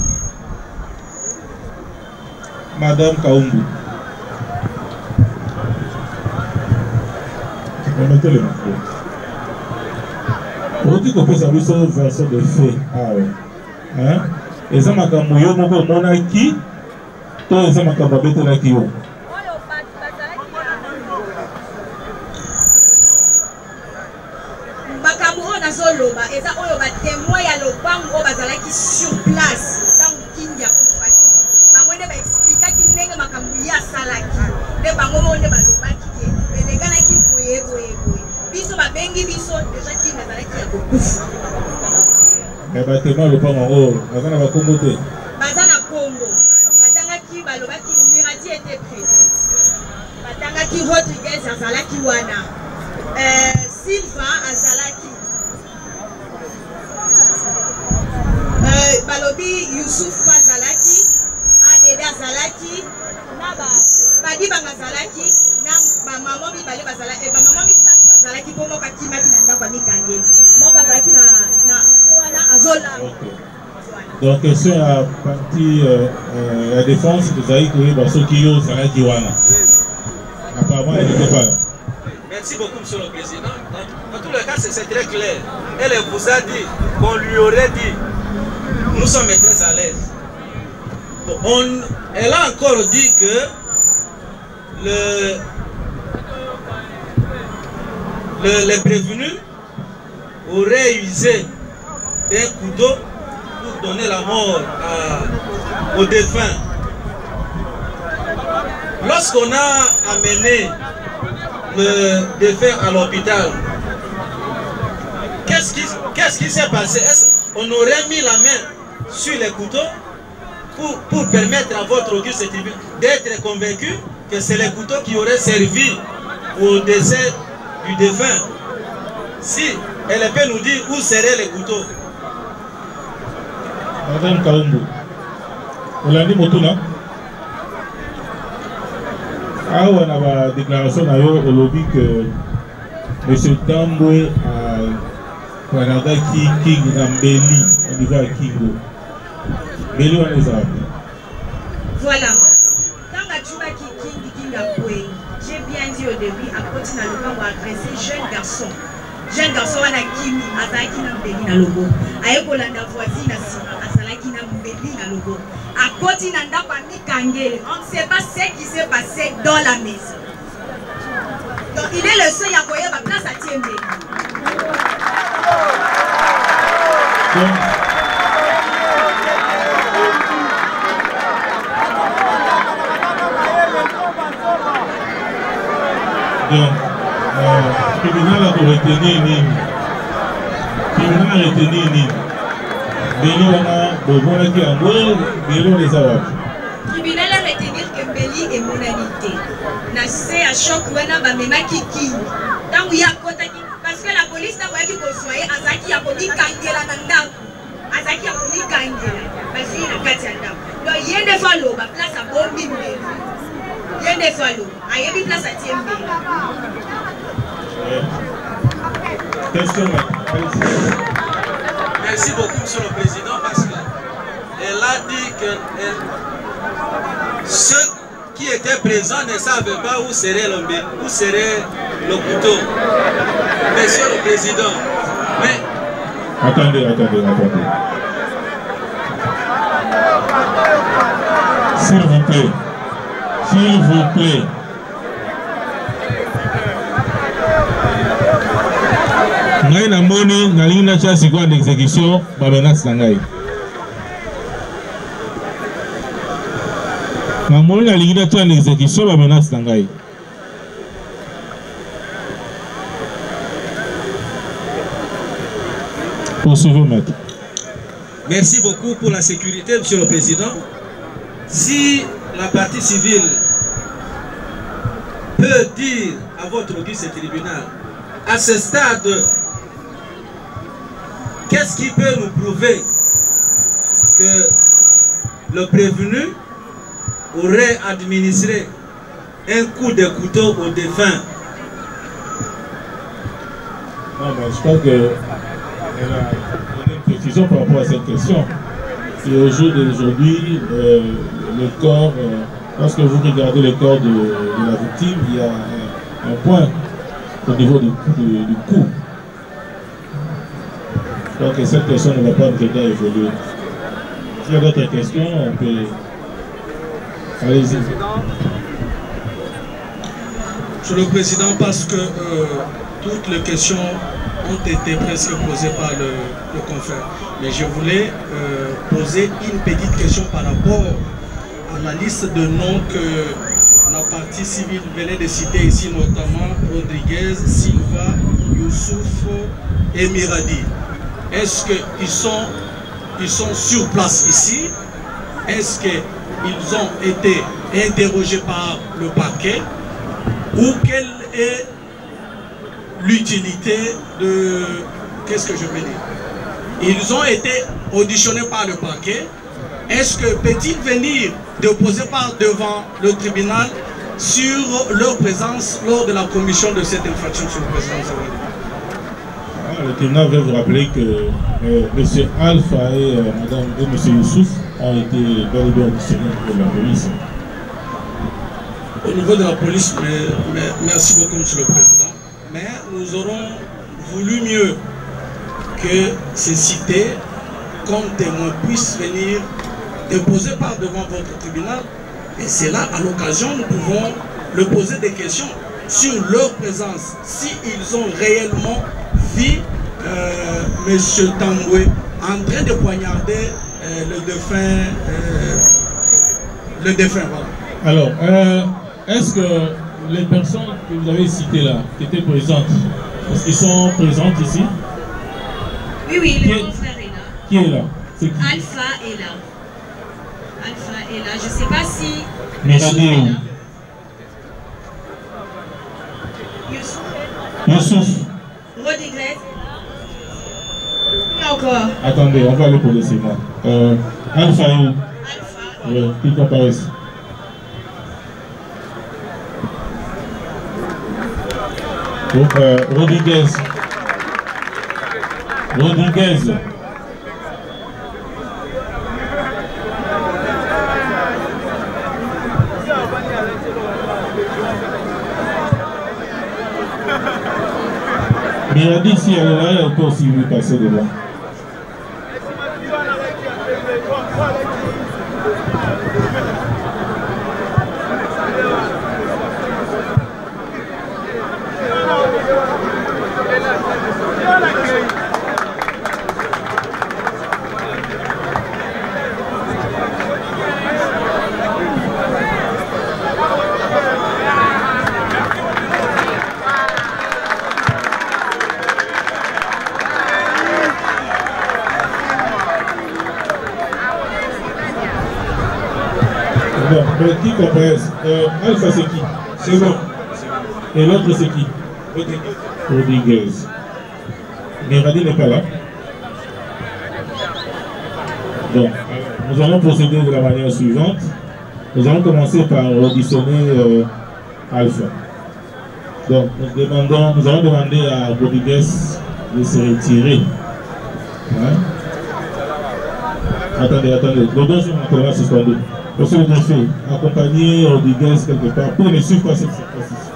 Speaker 2: Madame Kaumbu. Remettez le micro. On dit qu'on peut savoir son version de fait. Ah ouais. Hein? Et ça m'a camouillé, mon aki. Toi, ça m'a camouillé, ton aki.
Speaker 7: Makamuro na zoloba eza oyo ba témoin ya lobango bazalaki sur place dans kindia kufaki bangone ba expliquer ki ndenge makambo ya salaki de bango monde balobaki ke elekanaki boye biso babengi biso déjà kinga zalaki ya kokufa
Speaker 2: mais ba témoin lobango bazana ba Congo te
Speaker 7: bazana Congo batangaki balobaki Mirati était présente batangaki Rodriguez azalaki wana Silva azalaki balobi Youssouf azalaki Adede azalaki na Badibanga azalaki na bamama mibale bazalaki bamama misatu bazalaki po moko akimaki na ndako ya mikangeli moko azalaki na wana azola.
Speaker 2: Donc question ya partie la défense tozali koyeba soki yo ozalaki wana apparemment elle n'était pas là.
Speaker 8: Merci beaucoup, Monsieur le Président. Dans tous les cas, c'est très clair. Elle vous a dit qu'on lui aurait dit. Nous sommes très à l'aise. Elle a encore dit que les prévenus auraient usé d'un couteau pour donner la mort aux défunts. Lorsqu'on a amené le défunt à l'hôpital, qu'est-ce qui s'est passé? On aurait mis la main sur les couteaux pour permettre à votre auguste tribunal d'être convaincu que c'est les couteaux qui auraient servi au décès du défunt. Si elle peut nous dire où seraient les couteaux.
Speaker 2: Madame Kaumbu, vous l'avez dit Motuna? Ah, on a la déclaration d'ailleurs au lobby que M. Tamboué a Canada King Nambeli au niveau à Kingo. Beli on les a.
Speaker 7: Voilà. Dans la Juba King Namboué, j'ai bien dit au début, à côté de l'Oban, on a agressé jeune garçon. Jeune garçon, on a Kimi, Azaki Nambeli na logo. Aye Kolanda voisine, Azalaki Nambeli na logo. À côté de Mikangeli, on ne sait pas ce qui s'est passé dans la maison. Donc il est le seul à voyer ma place à Tiembe.
Speaker 2: Donc, le tribunal a retenu Nini. Le tribunal a retenu Nini. Beli wana bobona ki yango belo les awap.
Speaker 7: Tribunal a retenir que Beli est monalité. Na se à choc wana ba memaki ki. Tangu ya kota ki parce que la police na waki ko soyer azaki ya komi kangela na ndako. Azaki ya komi kangela. Parce que na kati ya ndako. Donc yende falo ba place a bombi Beli. Yende falo. Ayebi place a Tiembe.
Speaker 2: Question.
Speaker 8: Merci beaucoup, Monsieur le Président, parce qu'elle a dit que ceux qui étaient présents ne savaient pas où serait le couteau. Monsieur le Président, mais...
Speaker 2: Attendez. S'il vous plaît. Ngai na moni na lina cha sikwa d'exécution ba menace na ngai. Na moni na lina cha d'exécution ba menace na ngai. Poursuivez, maître.
Speaker 8: Merci beaucoup pour la sécurité, Monsieur le Président. Si la partie civile peut dire à votre auguste tribunal, à ce stade, qu'est-ce qui peut nous prouver que le prévenu aurait administré un coup de couteau au défunt?
Speaker 2: Non, mais je crois qu'elle a donné une précisions par rapport à cette question. Et au jour d'aujourd'hui, le corps, lorsque vous regardez le corps de la victime, il y a un point au niveau du cou. Donc cette question ne va pas nous aider à évoluer. S'il y a d'autres questions, on peut... Allez-y.
Speaker 9: Monsieur le Président, parce que toutes les questions ont été presque posées par le confrère. Mais je voulais poser une petite question par rapport à la liste de noms que la partie civile venait de citer ici, notamment Rodriguez, Silva, Youssouf et Miradi. Est-ce qu'ils sont sur place ici? Est-ce qu'ils ont été interrogés par le parquet? Ou quelle est l'utilité de... Qu'est-ce que je veux dire? Ils ont été auditionnés par le parquet. Est-ce que peut-il venir déposer devant le tribunal sur leur présence lors de la commission de cette infraction sur le président Zawadi?
Speaker 2: Le tribunal veut vous rappeler que M. Alpha et M. Youssouf ont été bel et bien auditionnés de la police.
Speaker 9: Au niveau de la police, merci beaucoup, M. le Président. Mais nous aurons voulu mieux que ces cités, comme témoins, puissent venir déposer devant votre tribunal. Et c'est là, à l'occasion, nous pouvons leur poser des questions sur leur présence. S'ils ont réellement vu M. Tamboué en train de poignarder le défunt. Voilà.
Speaker 2: Alors, est-ce que les personnes que vous avez citées là, qui étaient présentes, est-ce qu'ils sont présentes ici?
Speaker 7: Oui, le confrère est là.
Speaker 2: Qui est là? C'est qui?
Speaker 7: Alpha est là. Alpha est là. Je ne sais pas si...
Speaker 2: Miradi. Youssouf.
Speaker 7: Rodriguez. Encore.
Speaker 2: Attendez, on va aller pour le Sénat. Alpha est où?
Speaker 7: Alpha.
Speaker 2: Oui, qui comparaissent. Rodriguez. Miradi, si elle est là, elle peut aussi lui passer devant. Qui comparaissent? Alpha c'est qui? C'est bon. Et l'autre c'est qui? Rodriguez. Miradi n'est pas là. Donc, nous allons procéder de la manière suivante. Nous allons commencer par auditionner Alpha. Donc, nous allons demander à Rodriguez de se retirer. Hein? Attendez. Le dossier est suspendu. Monsieur le défait, accompagner Rodriguez quelque part pour ne suivre pas cette circonstance.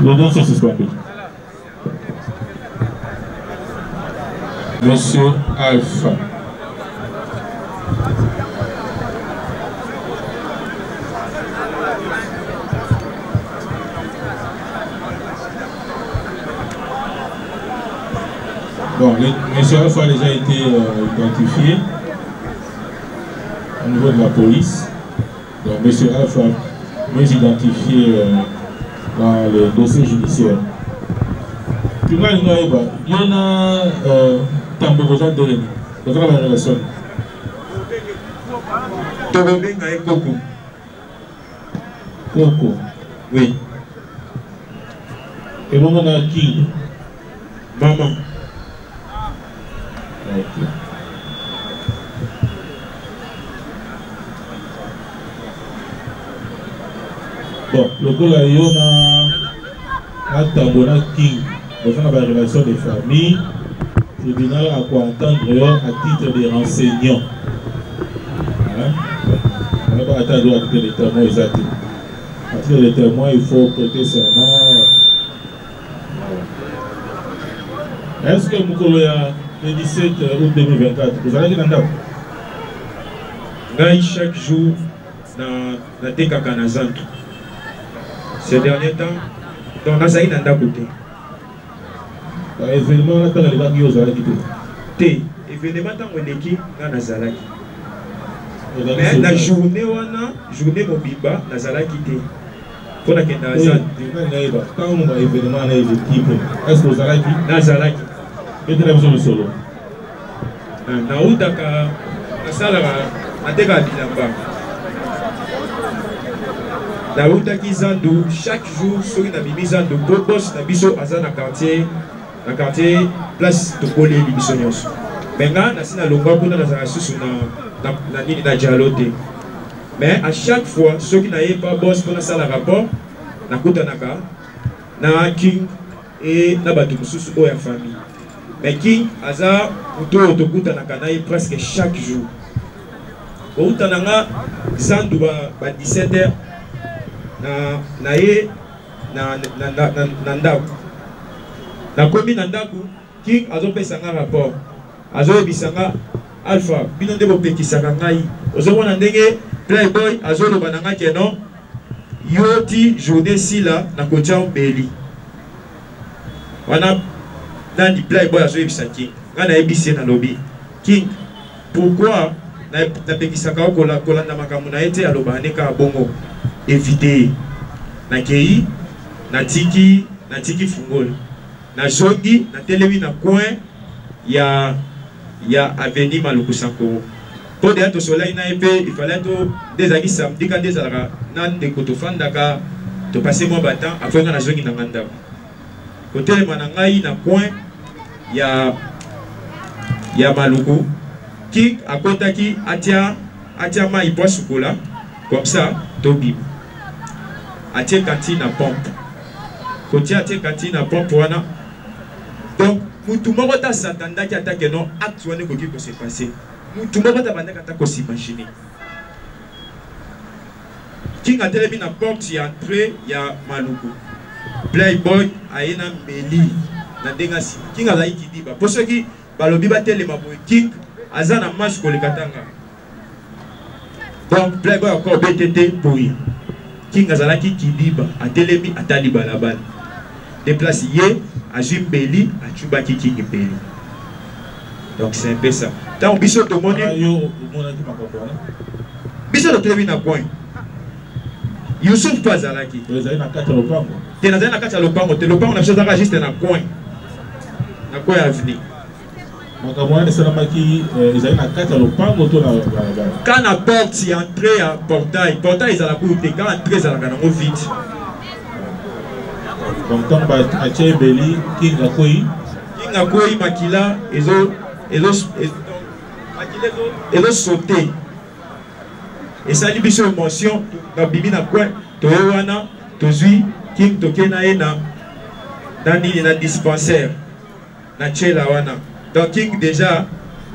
Speaker 2: Le dossier est suspendu. Monsieur Alpha. Bon, monsieur Alpha a déjà été identifié au niveau de la police. Donc, M. Alpha est identifié dans le dossier judiciaire. Puis moi, il y en a Tambourozan Doreni. Donc, on a la relation. Tobenga et Coco. Coco, oui. Et bon, on a qui? Maman. Ok. Bon, le coup là, il y a Tambona King. On a la relation de famille. tribunal a quoi entendre à titre de renseignant. On n'a pas attendu à titre de témoin exact. À titre de témoin, il faut prêter serment. Est-ce que Moukoloya, le 17 août 2024, vous allez dire
Speaker 10: chaque jour, dans des cacanazantes. Ces derniers temps, donc on a saïd dans côté.
Speaker 2: Événement, quand les vagues aux Alaki.
Speaker 10: Té, événement, tant on est qui, dans Zalaki. Mais la journée, on a journée Mobimba, dans Zalaki. Pour la Kenazan.
Speaker 2: Quand on a événement, on a équipe. Est-ce que vous allez dire
Speaker 10: dans Zalaki?
Speaker 2: Et très bien, solo.
Speaker 10: Naoutaka, la salle à Tega Bilamba. Naoutaki Zando, chaque jour, sur une amie Zando, Bobos, Nabiso, Azan, na quartier, place de Polé, Libisonios. Maintenant, on a longueur pour la sous na nini na dialogue. Mais à chaque fois, ceux qui n'avaient pas boss pour la salle à rapport, na Koutanaka, na King et na Batumusus ou la famille. Mais King, Aza, Outo, Koutanaka, na presque chaque jour. Outananga, Zandu, 17h, na komi nandaku King azo pesanga rapport azo ebisanga alpha bino ndebo pekisaka ngai ozo wana ndenge Playboy azo loba nanga keno yoti journée sila na kocha mbeli wana nandi Playboy azo ebisa King nga na ebisi na lobby King pourquoi na pekisaka kolanda makambo na ete aloba neka bongo éviter na kei na tiki fungol na zongi na telemi na coin ya avenue Maluku Sankoro pour de to soleil na épée il fallait to des amis samedi quand des ara nan de kotofandaka to passer mon battant après na zongi na nganda côté manangai na coin ya Maluku qui a contaki atia mai bois chocolat comme ça tobi atia cantine à pompe côté atia cantine à pompe wana. Donc, tout le monde s'attendait à ce que non acte qui se passer. Tout le monde s'attendait à s'imaginer. Qui a télé na porte y entré ya Maluku. Playboy a ena meli na dengasi. King a laiki diba. Pour ceux qui balobi ba télé maboy King azana match ko le katanga. Donc Playboy encore BTT pour y. King azalaki kidiba a télémi a taliba la balle. Déplace yé à Jimbeli, à Chubaki Kingibeli. Donc c'est un peu ça. Tant biso de monnaie. Biso de télévision à point. Youssouf Pazalaki.
Speaker 2: Vous avez na carte le pango.
Speaker 10: Tu n'as na carte le pango. Tu le pango na chose à juste na coin. Na coin avenue.
Speaker 2: Makamwana salamaki ils avaient na carte le pango to na.
Speaker 10: Quand la porte y entrer à portail, portail ils à la coûter quand entrer à la gana vite.
Speaker 2: Donc tant à Tchébeli King
Speaker 10: Akoi Makila et sauté et ça libère sur émotion dans bibi na quoi towana tozui King tokena ena nani na dispensaire na chela wana donc King déjà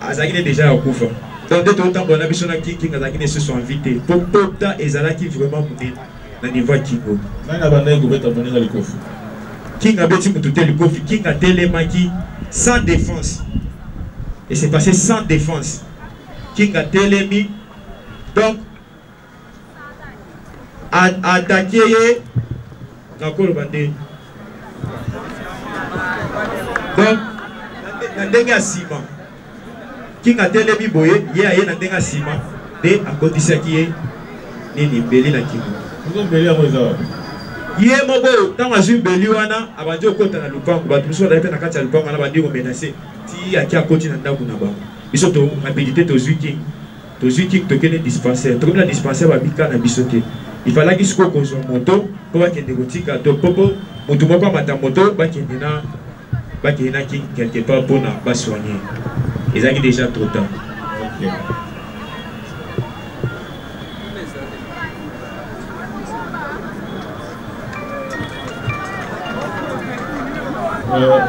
Speaker 10: azakine déjà okufa donc de tout temps on a besoin na King azakine se sont invités pour ta ezalaki vraiment monné na niveau Kingo
Speaker 2: nana banda ko beta monenga likofu
Speaker 10: King a bêti pour tout le Kofi, King a télémaki sans défense. Et c'est passé sans défense. King a télémi. Donc, attaqué. Encore le bandé. Donc, Nandenga Sima. King a télémi boye, yé Nandenga Sima. De à côté de qui est Nini Beli na King.
Speaker 2: Vous avez Beli à Moïse.
Speaker 10: Yé mobo tant à Beli wana abandi okota na lupango bato muso na pe na kati ya lupango na bandi ko menacer ti aki a koti na ndako na bango biso to rapidité to zwiki to kene dispensaire to comme la dispensaire ba bika na biso te il fallait qu'il soit ko moto pour ba kende kotika to popo mutu moko mata moto ba kende na ki quelque part pour na ba soigner ils ont déjà trop tard. Okay.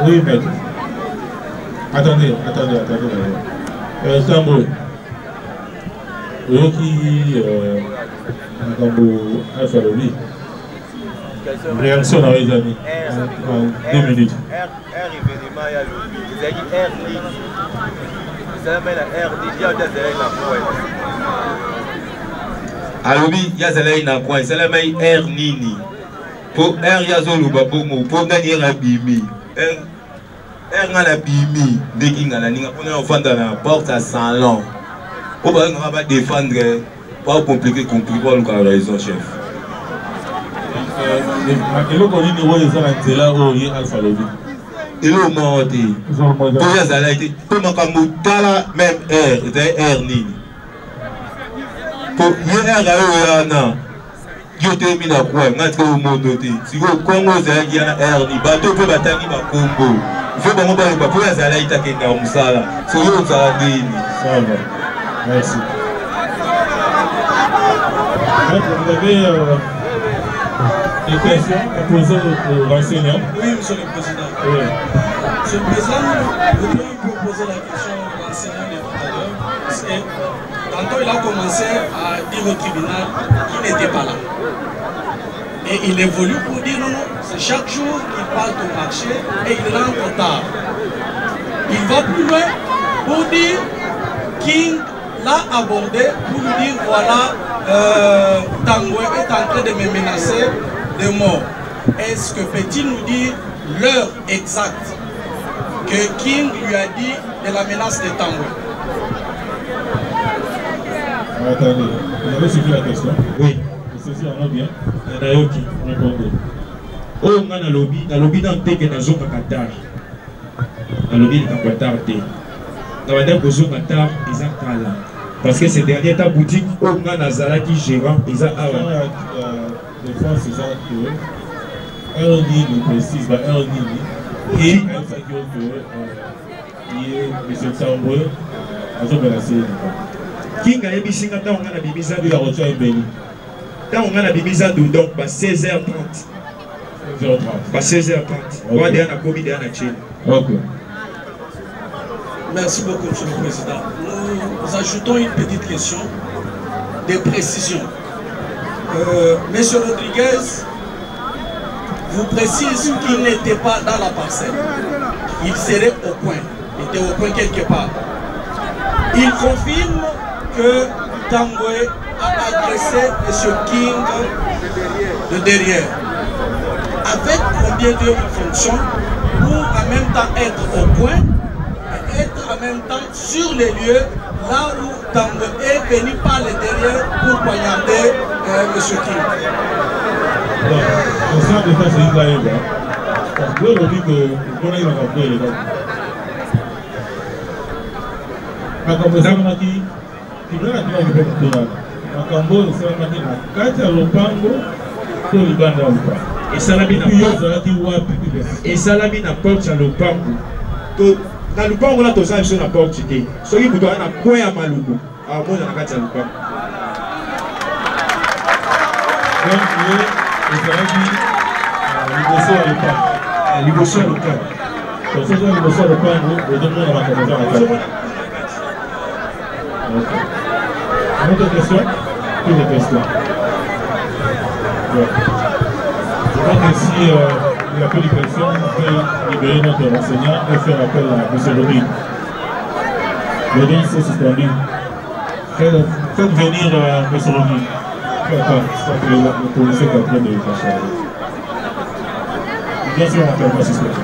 Speaker 2: Oui, maître. Attendez. Tambo. Yoki Tambo Alpha Lobby. Réaction dans les amis. En 2 minutes.
Speaker 11: R événement, il y a Lobby. Vous avez dit R ligne. Vous avez mis la R déjà, vous avez la
Speaker 4: Alobi, il y a un coin, c'est la même R Nini. Pour R, il y a un babomo, pour gagner un bimi. R n'a la bimi, dès qu'il y a la ligne, on est enfant dans la porte à 100 ans. On va défendre, pas compliqué, pour le raison, chef.
Speaker 2: Et le connu de Roy est là, où il y a Alpha Lobby.
Speaker 4: Et le monté. Pour même R, c'est R Nini. Pour Yana, je termine à quoi? Maintenant, au monde, si vous Congo, il y a un R, bateau peut battre Congo. Il faut que vous parliez pour les Alaïta qui est dans le Sala. C'est eux qui ont dit.
Speaker 2: Ça va. Merci. Vous avez des questions à poser aux enseignants?
Speaker 9: Oui, monsieur le Président.
Speaker 2: Oui.
Speaker 9: Monsieur le Président, je voudrais proposer la question à l'enseignant de tout à l'heure. Parce que tantôt, il a commencé à dire au tribunal qu'il n'était pas là. Et il évolue pour dire non, c'est chaque jour qu'il part au marché et il rentre tard. Il va plus loin pour dire King l'a abordé pour lui dire voilà, Tangwe est en train de me menacer de mort. Est-ce que peut-il nous dire l'heure exacte que King lui a dit de la menace de Tangwe?
Speaker 2: Attendez, vous avez suivi la question?
Speaker 10: Oui.
Speaker 2: Ceci en a bien.
Speaker 10: Il y en a qui répondent. Oh, on a un lobby dans le thé que dans le Qatar. Dans le lobby de Qatar. Dans le Qatar, ils ont là. Parce que ces derniers temps, boutique, on a un Zara qui gérant, ils ont
Speaker 2: des fois, c'est ça que RD nous précise, RD et M. Tambo, a menacé.
Speaker 10: King a émis dans on a la bimisa de la roture et béni. Quand on a la bimisa de donc, 16h30. 16h30. On va dire à Covid et à Natchin.
Speaker 2: Ok.
Speaker 9: Merci beaucoup, Monsieur le Président. Nous ajoutons une petite question de précision. Monsieur Rodriguez vous précise qu'il n'était pas dans la parcelle. Il serait au coin. Il était au coin quelque part. Il confirme que Tangwe a agressé M. King de derrière. Avec combien d'heures il fonctionne pour en même temps être au coin et être en même temps sur les lieux là où Tangwe est venu par le derrière pour poignarder M. King.
Speaker 2: On sent que ça c'est une laïve. Parce que l'on dit que on a eu un rapport les gars. Makambo qui kibana kila kipeto makambo sema kina kati ya lopango to libanda upa
Speaker 10: esalami na
Speaker 2: yozalaki wapi
Speaker 10: esalami na porte ya lopango to na lopango na tozala biso na porte te soki moto aza na coin ya maluku amona na kati ya lopango
Speaker 2: donc ezalaki liboso ya lopango
Speaker 10: liboso ya lopango
Speaker 2: tosoza liboso ya lopango ozomona makambo eza na kati. Okay. Une autre question? Plus de questions. Ouais. Je crois que si il n'y a plus de questions, on peut libérer notre enseignant et faire appel à M. Rodrigue. L'audience est suspendue. Faites venir M. Rodrigue. Attends, je crois que le policier est en train de le cacher. Bien sûr, on appelle pas suspect.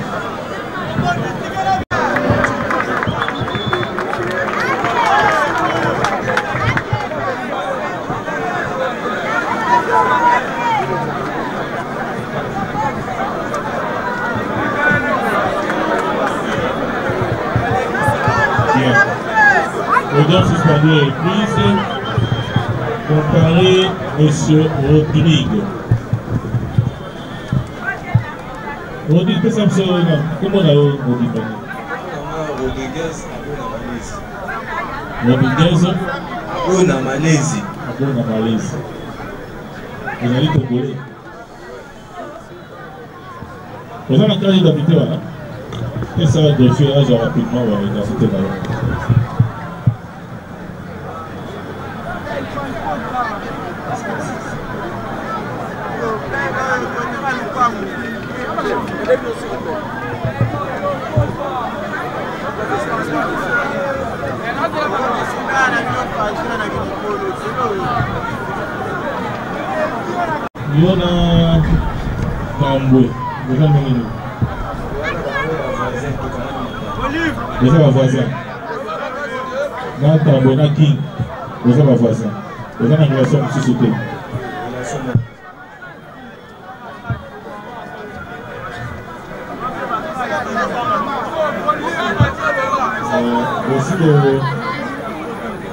Speaker 2: L'audience suspendue est prise. Comparé M. Rodrigue. Rodrigue, qu'est-ce que ça veut dire? Comment on a Rodrigue?
Speaker 12: Rodriguez,
Speaker 2: Rodriguez?
Speaker 12: Abona Malaisie.
Speaker 2: Abona Malaisie. Vous allez Congolais. Vous avez un cas d'habiter là? Et ça va greffer là, rapidement, on va identifier là. Il y en a Tamboué, déjà nous. Déjà ma voisin. Na Tamboué, na King, déjà ma voisin. Déjà ma relation de société. Aussi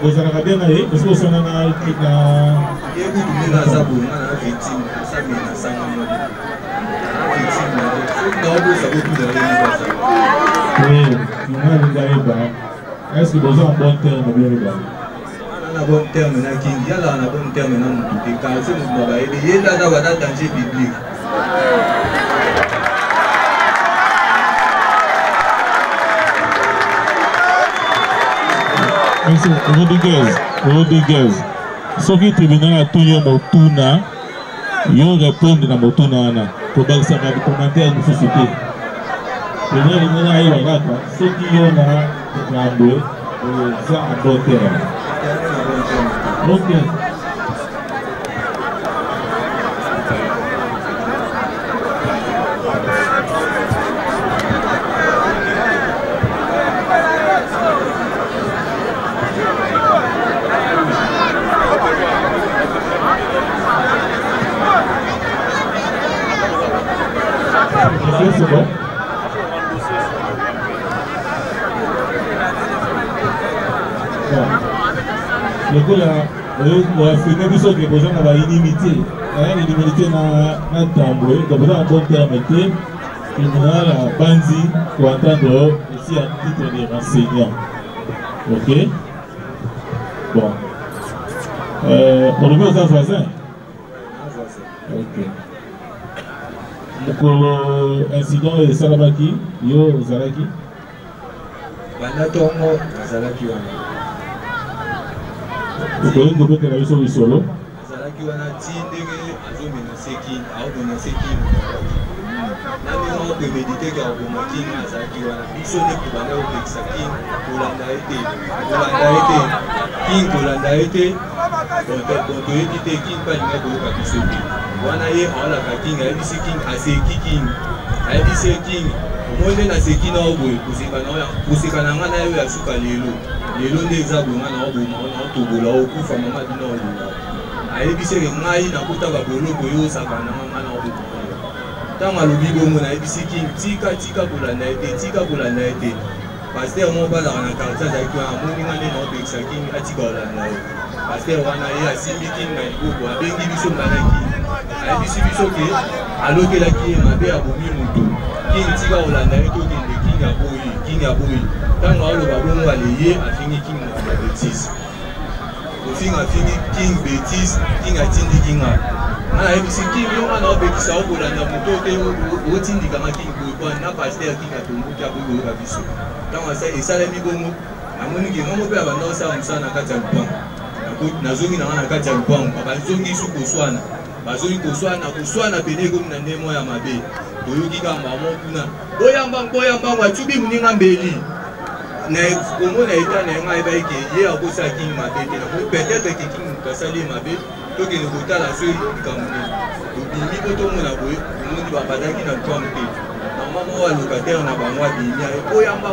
Speaker 2: aux Arabes, parce que son ana clic na. Oui, est-ce que vous avez un bon terme bien le
Speaker 12: on a un bon terme na King, il y a là un bon terme na Moutou, car c'est nous baba et il y a là un danger biblique.
Speaker 2: Rodriguez, ce qui est tribunal a tout le monde, ils répondent à Motuna pour que ça va commenter à une société. Les gens qui ont eu ceux qui ont eu ça à bon terme. Ok. C'est bon. Le coup là, on a fait quelque chose qui est besoin d'avoir inimité. Inimité dans Tamboué, donc vous avez un bon terme, tribunal à Banzi pour entendre ici un titre de renseignant. Ok? Bon. On le met aux voisins. Ok. Pour l'incident de Salabaki, yo Zalaki.
Speaker 12: Banatongo Zalaki wana.
Speaker 2: Vous pouvez nous dire que la vie solo.
Speaker 12: Zalaki wana tindege azo menaseki, ao menaseki. Nani on peut méditer car au matin Zalaki wana. Biso ne kubana au Texakin, Kolanda été. King Kolanda été. Donc éviter King pas ni ko ka biso. Wana ye ala ka King ABC King aseki King. ABC King. Monde na seki na oboy kusikana nga na yo ya suka lelo nde eza bonga na oboma na tobola okufa mama bino obola ayebiseke ngai nakuta baboloko yo osakana nga na oboma ntango alobi bongo nayebisi King tika kolanda ete paster moko bazaka na quartier azalaki wana amoni nga nde na opekisa King atika kolanda yo paster wana ye asimbi King na liboko abengi biso ngana King ayebisi biso ke alokelaki ye mabe abomi moto King tika olanda ye tokende King ya boyi ntango aloba bongo aleye afingi King na betise afingi King betise King atindi King nga nayebisi King yo nga na obekisa okolanda moto te otindikanga King boyekwana na paster King atomboki aboyi koyoka biso ntango esalemi bongo namoni ke ngo mpe abanda osala mosala na kati ya lupango nazongi nanga na kati ya lupango bazongi su koswana bazongi koswana pene ekomi na ndemo ya mabe toyoki kamba mo kuna boyamba atubi muninga mbeli na komona eta na ngai baike ye akosa King mabe te na peut-être que King kasali mabe tokende kotala so likamune obimi po tomona boye omoni babadaki na twam te mama mo alocataire na bango abimia boyamba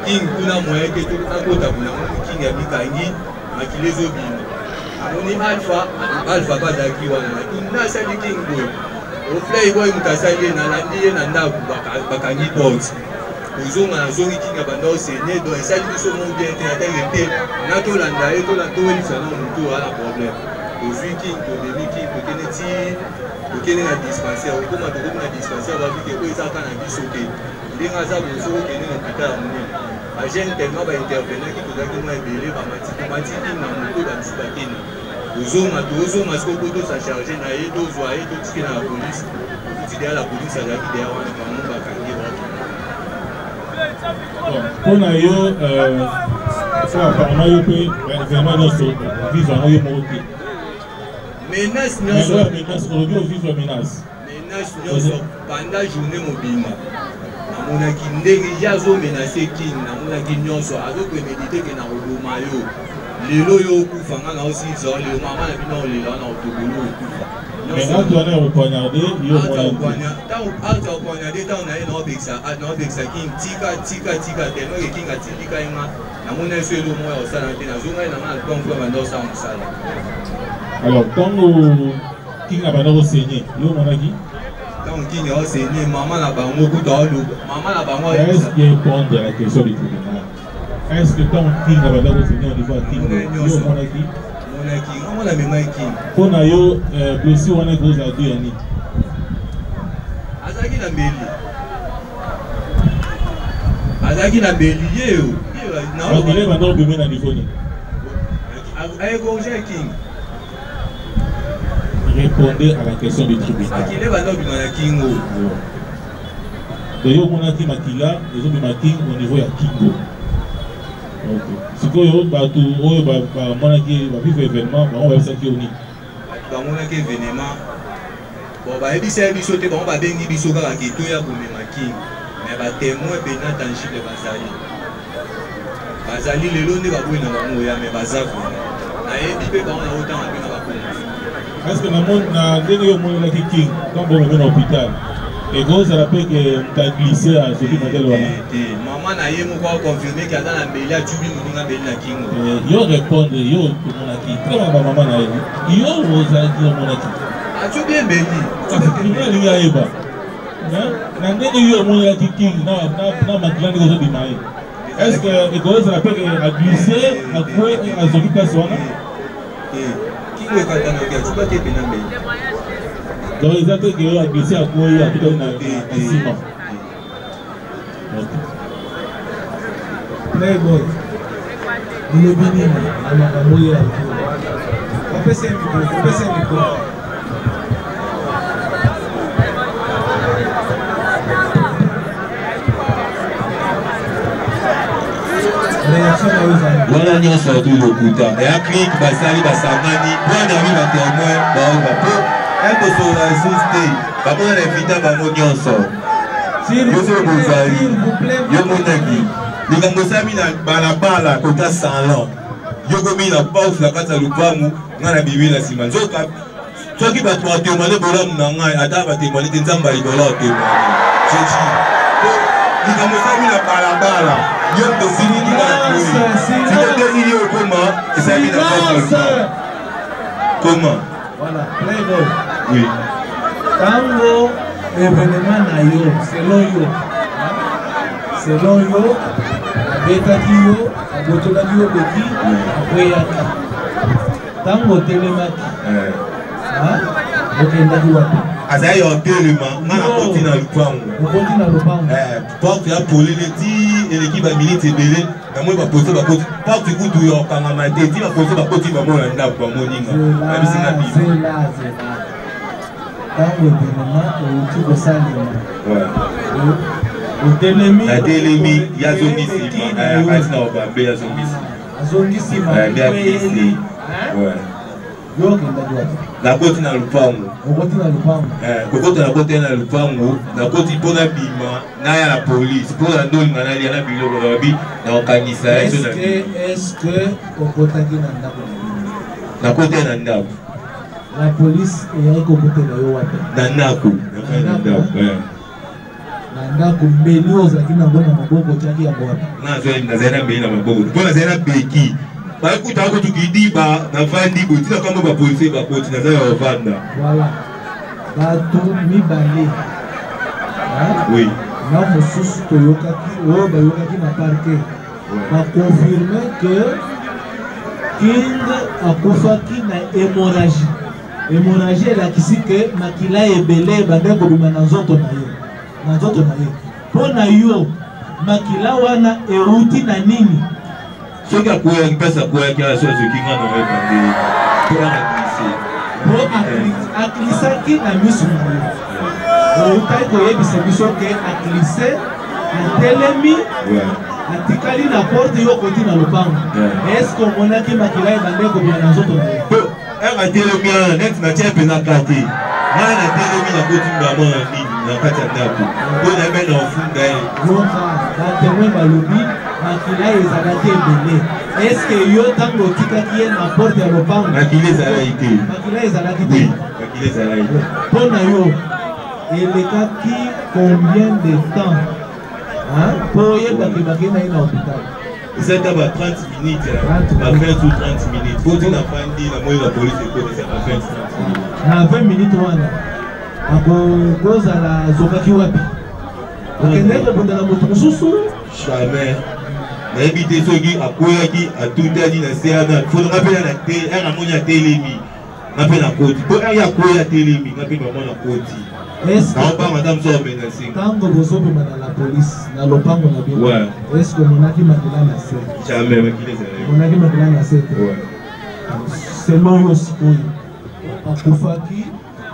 Speaker 12: King kuna moyen ke tokota kuna King ya bikangi makile ezobima amoni alpha badaki wana tuna asali King boye oflay boy mutasali nalandi ye na ndako bakangi porte ozonga nazongi King abanda osene donc esali biso mo bien te atenge te na tolanda ye tolisa na motu ala problème ozwi King tobemi King tokende na dispensaire okoma tokomi na dispensaire babike oyo ezaka na biso te ndenge aza boso okende na hôpital ya monene bagene tellement baintervenaki tozalaki mwa ebele bamati King na moto bamisu bakende tozonga sikoyo tosa charge na ye tozwa ye totiki na la police toti deya la police azalaki deya wana bango bakangi
Speaker 2: Pour nous, apparemment, il peut vraiment nous vivre en haut moté.
Speaker 12: Menace,
Speaker 2: menace, on vit vivre menace.
Speaker 12: Menace, pendant la journée mobile. Namonaki ndenge yazo menacer king namonaki nyonso azopremedite ke na koloma yo lelo yo okufa nga na osi zo lelo mama na bino lelo na otobolo okufa
Speaker 2: mais là tu as repoignardé yo
Speaker 12: poignardé tant na ye na obekisa king tika tellement ke king atindika ye nga namona so elo moya osala te nazongai na nga donc kwa banda osala mosala
Speaker 2: alors ntango king abanda kosenye yo monaki
Speaker 12: King a enseigné maman la bango maman la bango.
Speaker 2: Est-ce qu'il répond à la question du tribunal? Est-ce que ton king a d'abord enseigné au niveau king? Yo monaki.
Speaker 12: Monaki, comment la même king?
Speaker 2: Pour na yo blessé on est gros à deux années.
Speaker 12: Azaki na beli. Azaki na beli yo.
Speaker 2: Na on dirait maintenant que na niveau ni.
Speaker 12: Aye go king.
Speaker 2: Répondez à la question du tribunal. D'ailleurs, on a dit Makila, les autres Making au niveau de Kingo. Si vous avez un événement, on va faire ça.
Speaker 12: On a un événement. On va ébisser les choses, on va bénir les choses qui sont là pour les Making. Mais on va témoin bénin tangible de Bazali. Bazali, les lois ne vont pas mourir, mais Bazali. On a ébisser quand on a autant de temps.
Speaker 2: Est-ce que dans le monde, il y a des king quand on est à l'hôpital et quand ça rappelle que tu as glissé à ce qui m'a dit
Speaker 12: maman n'a pas confirmé qu'il y a dans la mêlée à Tubi ou dans la mêlée à King.
Speaker 2: Yo répondre, yo mon aki. Très bien, maman n'a pas. Yo vous a dit mon aki.
Speaker 12: Ah, tu bien béni.
Speaker 2: Il y a Eba. N'a yo mon aki king, n'a ma grande chose de maï. Est-ce que quand ça rappelle qu'il a glissé à quoi à ce qui passe là? Donc ils ont dit qu'il a glissé à quoi il a tout donné à ciment.
Speaker 5: Playboy, il est béni, il m'a mouillé à on peut se micro.
Speaker 4: Voilà nyonso tu lokuta et à clic basali basamani bwana mi ba témoin ba po eko so la siste ba mona na vita ba mo nyonso s'il vous plaît yo monaki likambo sami na balabala kota salon yo komi na pause la kata lupamu ngana bibi na sima nzoka soki bato ba témoigner bolamu na ngai ata ba témoigner te nzamba libola témoigner jeji likambo sami na balabala yo to fini di na comment?
Speaker 5: Voilà, Playboy.
Speaker 4: Oui.
Speaker 5: Tango événement na yo, selon yo, abetaki yo, abotolaki yo beki, akweyaki. Tango telemaki. Okendaki wapi?
Speaker 4: Azali hotelema, ngana koti na lupango.
Speaker 5: Okoti na lupango.
Speaker 4: Porte ya polele ti eleki ba minute ebele. Moi je pose ma côte, pas du coup tu as quand même dit ma pose ma côte il va moi là pour mon ninga. Même si na bi.
Speaker 5: C'est là. Quand le événement tu peux ça. Ouais. Au télémi.
Speaker 4: La télémi, il y a zombie ici. Asna au bambé ya zombie ici.
Speaker 5: Zombie ici.
Speaker 4: Ouais.
Speaker 5: Yo kenda droite.
Speaker 4: La côte na lupango.
Speaker 5: Okoti na lupango.
Speaker 4: Kokota na côte na lupango, na côte pona bima, na ya la police, pona ndoli na ya na biloko na bi, na okanisa eso na.
Speaker 5: Est-ce que okotaki na ndako
Speaker 4: na côte na ndako.
Speaker 5: La police est kokota na yo wapi?
Speaker 4: Na ndako, na ndako.
Speaker 5: Na ndako mbeli ozaki na bona maboko chaki ya bwana.
Speaker 4: Na zo na zena mbeli na maboko. Pona zena beki. Bakuta ko tukidiba na vandi botina kama ba police ba koti na za vanda.
Speaker 5: Voilà. Bato mibale.
Speaker 4: Oui.
Speaker 5: Na mosusu toyokaki oyo bayokaki na parquet. Ba confirmer que King akufaki na hémorragie. Hémorragie elakisi ke makila ebele bande kobima na nzoto na ye. Na nzoto na ye. Pona yo makila wana eruti na nini?
Speaker 4: Ce qui a quoi une personne quoi qui a la chose qui n'a pas été pour la
Speaker 5: glissé. Qui na misu. O kai ko yebisa biso ke a glissé atelemi atikali na porte yo koti na lopango est-ce que omonaki makila ebande kobima na nzoto na ye
Speaker 4: atelemi wana neti natia mpenza kati ngai natelemi na kotimbama na nini na kati ya ndako po nabe na ofunda ye
Speaker 5: yoka batemoin balobi makila ezalaki ebele est-ce que yo ntango otikaki ye na porte ya lopango
Speaker 4: makila ezalaki te
Speaker 5: makila ezalaki te
Speaker 4: makila ezalaki te
Speaker 5: mpo na yo elekaki combien de temps po oyebaki bakei na ye na hôpital
Speaker 4: ezata ba 30 minutes ba 20 ou 30 minutes po tina fandi na moi la police ekotesa ba 20 minutes
Speaker 5: na 20 minutes wana akozala azokaki wapi okendeki kobundela moto mosusu
Speaker 4: jamais nayebi te soki akweyaki atutani na se wana fodonga mpe na te ere amoni atelemi nga mpe na koti po ere akweya atelemi nga mpe bamona koti naoba madame so omenasi
Speaker 5: ntango bozobima na la police na lopango na bino estce omonaki makila na se
Speaker 4: jamais makila ezalaki
Speaker 5: omonaki makila na se te selon yo sikoyo akufaki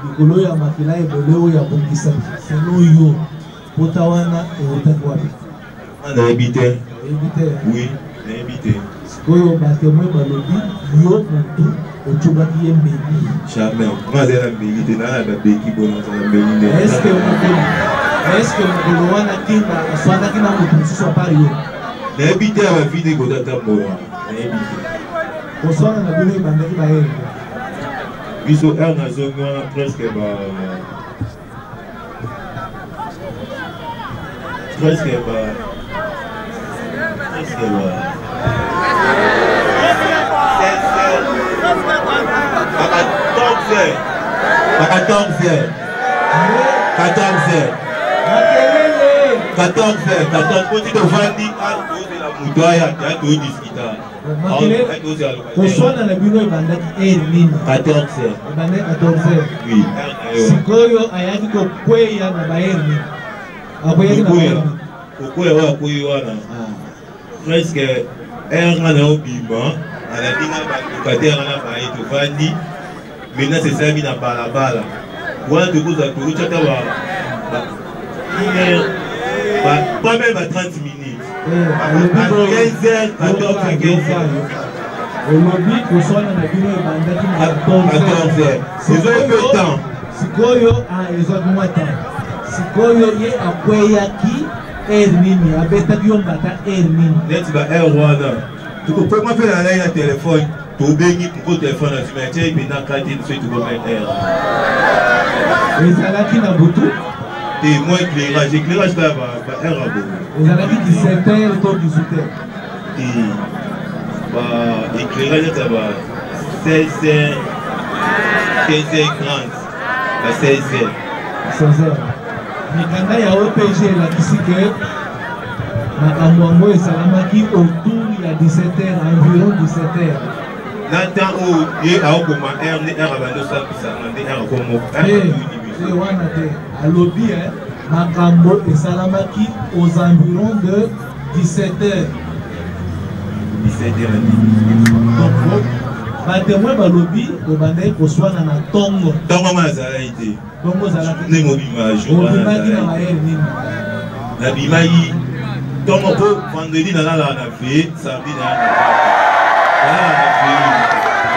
Speaker 5: likolo ya makila ebele oyo abongisaki selon yo pota wana eotaki wapi
Speaker 4: nayebi te
Speaker 5: nayebi te
Speaker 4: oui nayebi te
Speaker 5: sikoyo batemoin balobi yo motu ocubaki ye mbeli
Speaker 4: jamais nga aza na mbeli te naa babeki bona aza na mbeli nde
Speaker 5: estce mokolo wana kinga aswanaki na motu mosusu apart yo
Speaker 4: nayebi te ya bavide ekotata mbola nayebi te
Speaker 5: koswana na bino ebandaki bayere
Speaker 4: biso ere nazongi wana presque ba
Speaker 5: koswana na bino ebandaki ere nini
Speaker 4: 14
Speaker 5: ebandaki 14 sikoyo ayaki kokweya na baere nini akweyaki na baere
Speaker 4: kokwea oyo akwei wana presque ere nga na obima alabinga balocataire nga na baye tovandi maintenant sesalami na balabala wana tokozala tokotata pas même à 30 minutes à 15h 14h 15h
Speaker 5: olobi koswana na bino ebandaki na
Speaker 4: 14h ezoyi mpe temps
Speaker 5: sikoyo ezwaki mwa temps sikoyo ye akweyaki ere nini abetaki yo mbata ere nini
Speaker 4: neti ba ere wana tokopema mpe na nai na telefone tobengi mpo telefone azima etia ipena kati soki tokoma ere
Speaker 5: ezalaki na butu
Speaker 4: te mo éclairage kaka ba ere abo
Speaker 5: ezalaki 17h to 18h
Speaker 4: te ba éclairage ata ba 16h 15h30 ba 16h
Speaker 5: mikanda ya OPG elakisi ke makambo yango esalamaki autour ya 17h environ 17h
Speaker 4: na temps oyo ye aokoma ere nde ere abandi osambisanga nde ere akomoko
Speaker 5: wana te alobi makambo esalamaki aux environs de 17h donc batemoin balobi obandaki koswana na ntongo
Speaker 4: ntongo ma azalaki te
Speaker 5: ntongo ozalaki
Speaker 4: nde mobimaki
Speaker 5: obimaki na mayere nini
Speaker 4: nabimaki ntongo mpo vendredi nalalaka na ve samedi nalalaka na ve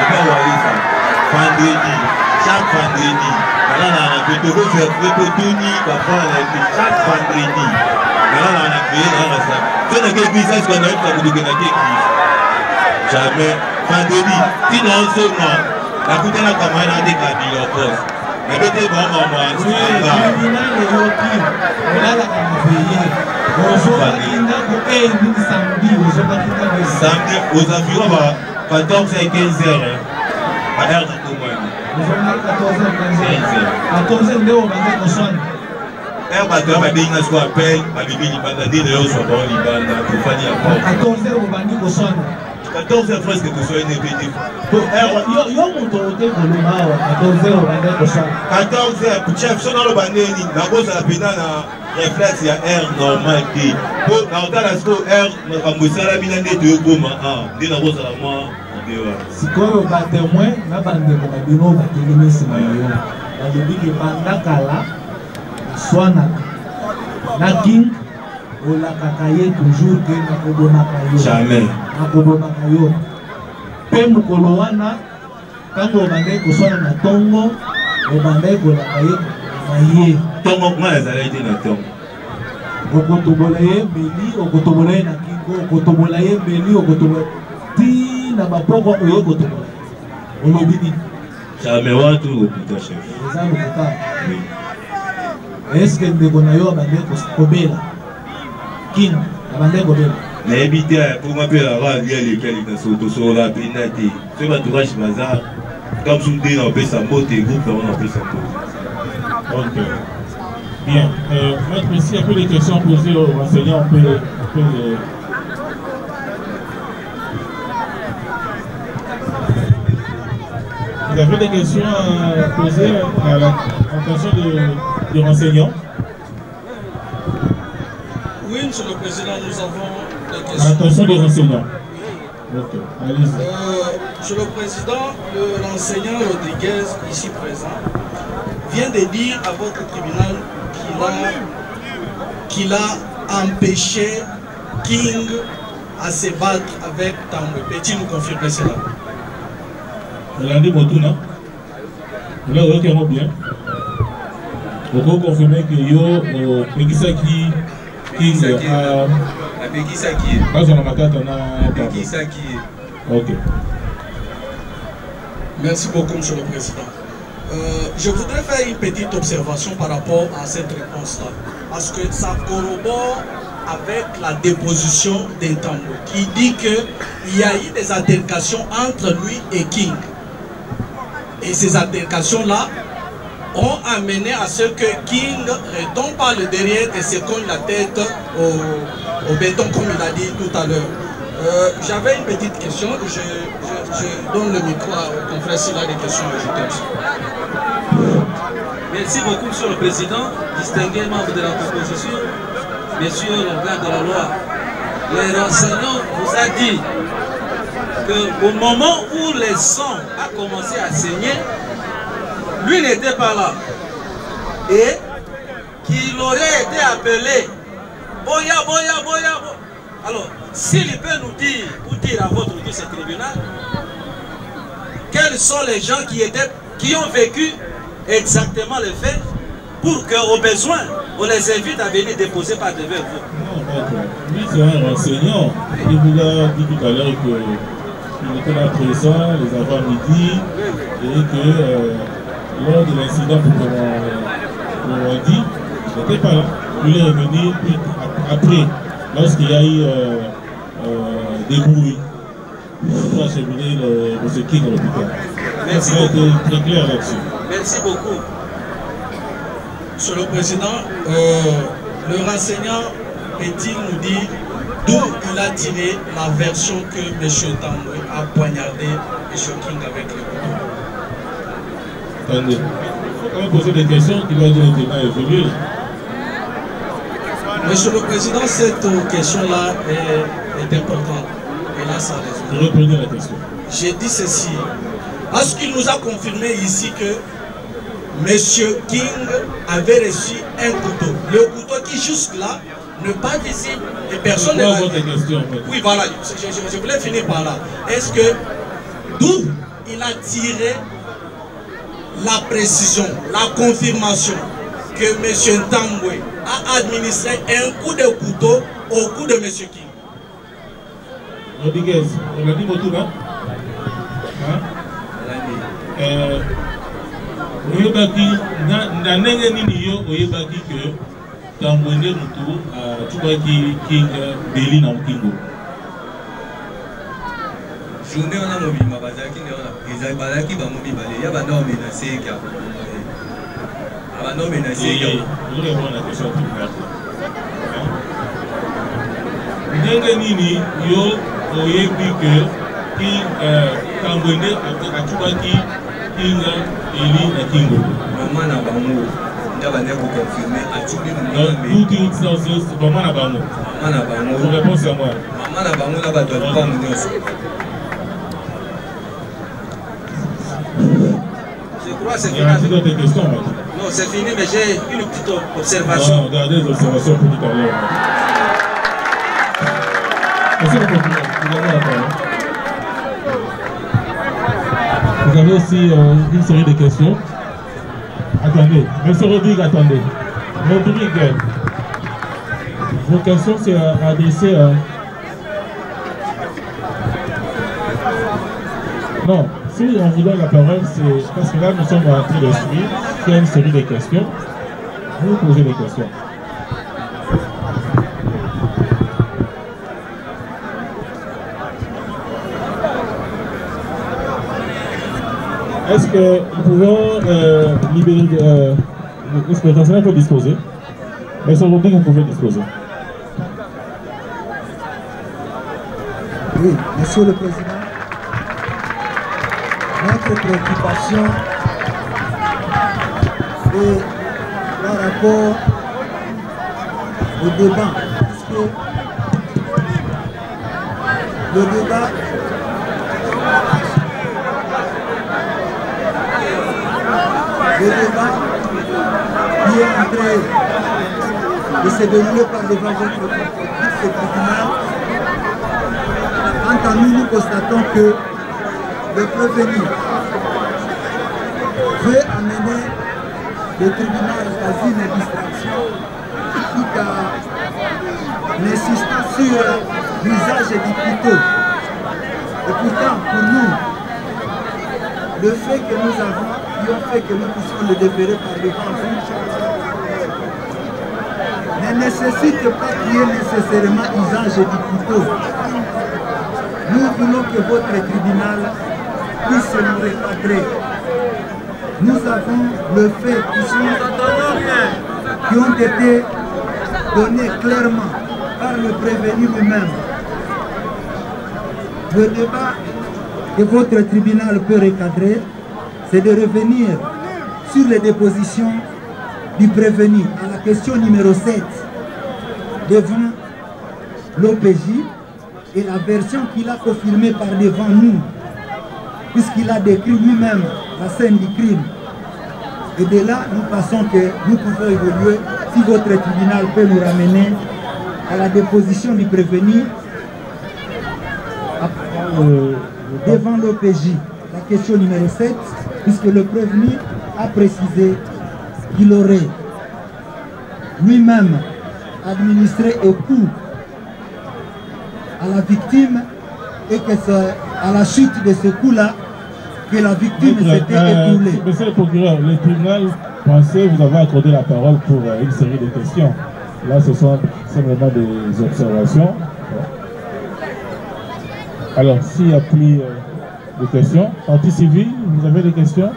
Speaker 4: epa walisa vendredi chaque vendredi nalalaka na ve tokoverve po toni bafana na ve chaque vendredi nalalaka na ve nalalaka sa so nake église asika nayoka kodokendaki église jamais vendredi tina osonga nakutanaka mai na ndeka bilokos nabete bamama samedi aux environs ba 14h et 15h ba heure de komani
Speaker 5: 14h nde obandaki koswana
Speaker 4: ere bato ya babengi siko appel babibi libanda nde nayo oswaka libanda tofani ya
Speaker 5: 14h obandi koswana
Speaker 4: 14h presque tosoyi nepeti
Speaker 5: yo moto ote koloba awa 14h obandaki koswana
Speaker 4: 14h chef so naloba ndeni nakozala mpena na reflexe ya aire normal te mpo naotala sikoyo aire makambo esalami na nde toyokoma nde nakozala mwa odewa
Speaker 5: sikoyo batemoin na bandeko na bino batelemi nsima na yo balobiki banda kala eswanaka na king olakaka ye toujours ke nakobomaka yo
Speaker 4: jamais
Speaker 5: nakobomaka yo mpe mokolo wana ntango obandaki koswana na ntongo obandaki kolaka ye na ye
Speaker 4: ntongo ngai ezalaki te na ntongo
Speaker 5: okotobola ye mbeli okotobola ye na kingo okotobola ye mbeli okotobola ti na bapoko oyo okotobola olobi nini
Speaker 4: jamais watu lokuta chef
Speaker 5: eza lokuta eske ndeko na yo abandaki kobela king abandaki kobela
Speaker 4: nayebi te mponga mpe laka alia lekali na tosola mpenda te soki batourage baza kamsu nde na opesa mbote groupe yango na opesa mbote.
Speaker 2: Ok. Bien. Maître, s'il y a peu de questions posées aux enseignants, on peut les... Vous avez des questions à poser à l'attention des renseignants?
Speaker 9: Oui, Monsieur le Président, nous avons des questions.
Speaker 2: Attention des renseignants. Ok, allez-y.
Speaker 9: Monsieur le Président, l'enseignant Rodriguez, ici présent, vient de dire à votre tribunal qu'il a empêché King à se battre avec Tambwe. Peux-tu nous confirmer cela?
Speaker 2: Lundi Motuna, vous l'avez reconnu bien. Vous pouvez confirmer que yo, Pekisaki, King a
Speaker 12: Pekisaki.
Speaker 2: Pas en Makata, on a
Speaker 12: Pekisaki.
Speaker 2: Ok.
Speaker 9: Merci beaucoup, Monsieur le Président. Je voudrais faire une petite observation par rapport à cette réponse-là. Parce que ça corrobore avec la déposition d'Intambwe, qui dit qu'il y a eu des altercations entre lui et King. Et ces altercations-là ont amené à ce que King retombe par le derrière et se cogne la tête au béton, comme il a dit tout à l'heure. J'avais une petite question. Je donne le micro au confrère s'il a des questions à ajouter.
Speaker 13: Merci beaucoup, Monsieur le Président, distingué membre de la proposition, Monsieur le garde de la loi. Les renseignants vous a dit qu'au moment où les sons a commencé à saigner, lui n'était pas là. Et qu'il aurait été appelé Boya, Boya, Boya. Alors, s'il peut nous dire, ou dire à votre ce tribunal, quels sont les gens qui ont vécu exactement les faits pour qu'au besoin, on les invite à venir déposer par devant vous.
Speaker 2: Non, lui c'est un renseignant. Il vous a dit tout à l'heure qu'il était là présent les avant-midi et que lors de l'incident pour qu'on dit, il n'était pas là. Il est revenu après, lorsqu'il y a eu des bruits. Pour acheminer le king à l'hôpital.
Speaker 13: Merci
Speaker 2: beaucoup. Ça a été très clair là-dessus.
Speaker 13: Merci beaucoup.
Speaker 9: Monsieur le Président, le renseignant peut-il nous dire d'où il a tiré la version que M. Tambwe a poignardé M. King avec le couteau?
Speaker 2: Attendez, il faut quand même poser des questions qui vont directement évoluer.
Speaker 9: Monsieur le Président, cette question-là est importante. Et là, ça résume.
Speaker 2: Je reprenais la question.
Speaker 9: J'ai dit ceci. Parce qu'il nous a confirmé ici que M. King avait reçu un couteau. Le couteau qui jusque-là n'est pas visible et personne ne l'a vu. Oui, voilà, je voulais finir par là. Est-ce que d'où il a tiré la précision, la confirmation que M. Tambwe a administré un coup de couteau au cou de M. King?
Speaker 2: Rodriguez, on a dit Motuna. Oyebaki na ndenge nini yo oyebaki que Tambwe nde mutu atubaki King beli na Kingo.
Speaker 12: Journée on a mobima bazaki ne on a bazaki ba mobima le ya bana menacer ka. Abana menacer ka.
Speaker 2: Je vais répondre à la question première. Ndenge nini yo oyebi que King Tambwe nde atubaki King Eli na Kingo.
Speaker 12: Maman na bango ndaba ne ko confirmer atubi
Speaker 2: donc toute une instance maman na bango.
Speaker 12: Maman na bango.
Speaker 2: Pour réponse à moi.
Speaker 12: Maman na bango na ba doit pas mon Dieu.
Speaker 13: Je crois que c'est
Speaker 2: fini. Il y a d'autres questions maintenant.
Speaker 13: Non, c'est fini, mais j'ai une petite observation.
Speaker 2: Non, regardez les observations pour tout à l'heure. Monsieur le procureur, vous avez la parole. Vous avez aussi une série de questions. Attendez, monsieur Rodrigue, attendez. Rodrigue, vos questions c'est adressées à... Non, si on vous donne la parole, c'est parce que là nous sommes en train de suivre. Il y a une série de questions. Vous posez des questions. Est-ce que nous pouvons libérer... est-ce que le personnel peut disposer? Mais sur l'autre, vous pouvez disposer.
Speaker 14: Oui, Monsieur le Président, notre préoccupation est par rapport au débat, puisque le débat qui est en train de se dérouler par devant votre tribunal. Quant à nous, nous constatons que le prévenu veut amener le tribunal dans une distraction tout en insistant sur l'usage du couteau. Et pourtant, pour nous, le fait que nous avons, qui ont fait que nous puissions le déférer par devant vous, ne nécessite pas qu'il y ait nécessairement usage du couteau. Nous voulons que votre tribunal puisse nous recadrer. Nous avons le fait qui ont été donnés clairement par le prévenu lui-même. Le débat que votre tribunal peut recadrer, c'est de revenir sur les dépositions du prévenu à la question numéro 7 devant l'OPJ et la version qu'il a confirmée par devant nous, puisqu'il a décrit lui-même la scène du crime. Et de là, nous pensons que nous pouvons évoluer si votre tribunal peut nous ramener à la déposition du prévenu devant l'OPJ, la question numéro 7, puisque le prévenu a précisé qu'il aurait lui-même administré un coup à la victime et que c'est à la suite de ce coup-là que la victime s'était écoulée.
Speaker 2: Monsieur le procureur, le tribunal pensait vous avoir accordé la parole pour une série de questions. Là, ce sont simplement des observations. Alors, s'il n'y a plus de questions, partie civile, vous avez des questions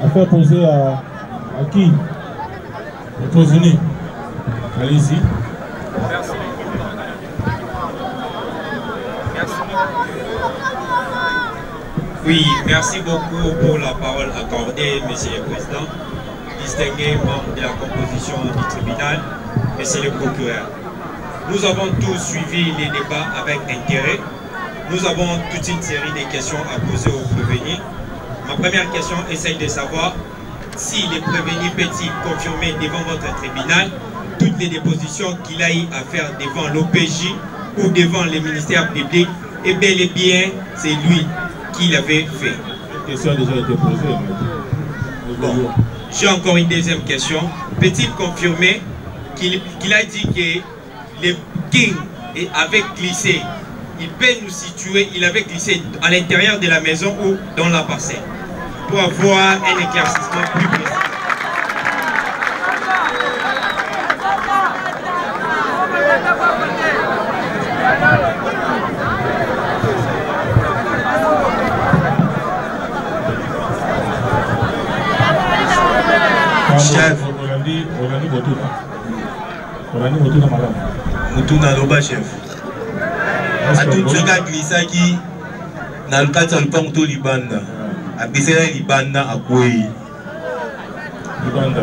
Speaker 2: à faire poser à qui? Posez-nous. Allez-y.
Speaker 15: Merci. Oui, merci beaucoup pour la parole accordée, Monsieur le Président, distingué membre de la composition du tribunal, Monsieur le procureur. Nous avons tous suivi les débats avec intérêt. Nous avons toute une série de questions à poser aux prévenus. Ma première question essaye de savoir si les prévenus peut-il confirmer devant votre tribunal toutes les dépositions qu'il a eu à faire devant l'OPJ ou devant le ministère public, et bel et bien c'est lui qui l'avait fait.
Speaker 2: La question a déjà été posée.
Speaker 15: Bon, j'ai encore une deuxième question. Peut-il confirmer qu'il a dit que le King avait glissé, il peut nous situer, il avait glissé à l'intérieur de la maison ou dans la parcelle, pour avoir un éclaircissement plus précis.
Speaker 4: Chef. Mutuna loba chef. Atutuka glisaki na lukata lupango to libanda. Abisela libanda akwei. Libanda.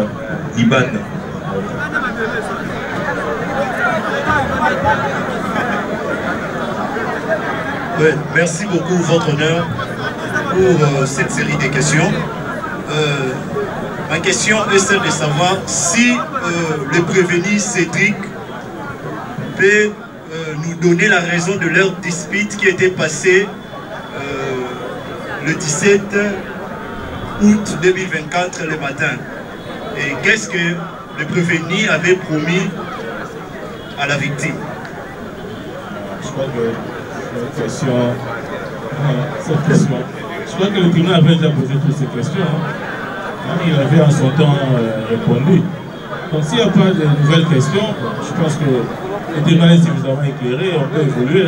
Speaker 3: Ouais, merci beaucoup, votre honneur, pour cette série de questions. Ma question est celle de savoir si le prévenu Cédric peut nous donner la raison de leur dispute qui était passée le 17 août 2024 le matin. Et qu'est-ce que le prévenu avait promis à la victime?
Speaker 2: Je crois que cette question, je crois que le tribunal avait déjà posé toutes ces questions. Il avait en son temps répondu. Donc s'il n'y a pas de nouvelles questions, je pense que le tribunal est suffisamment éclairé, on peut évoluer.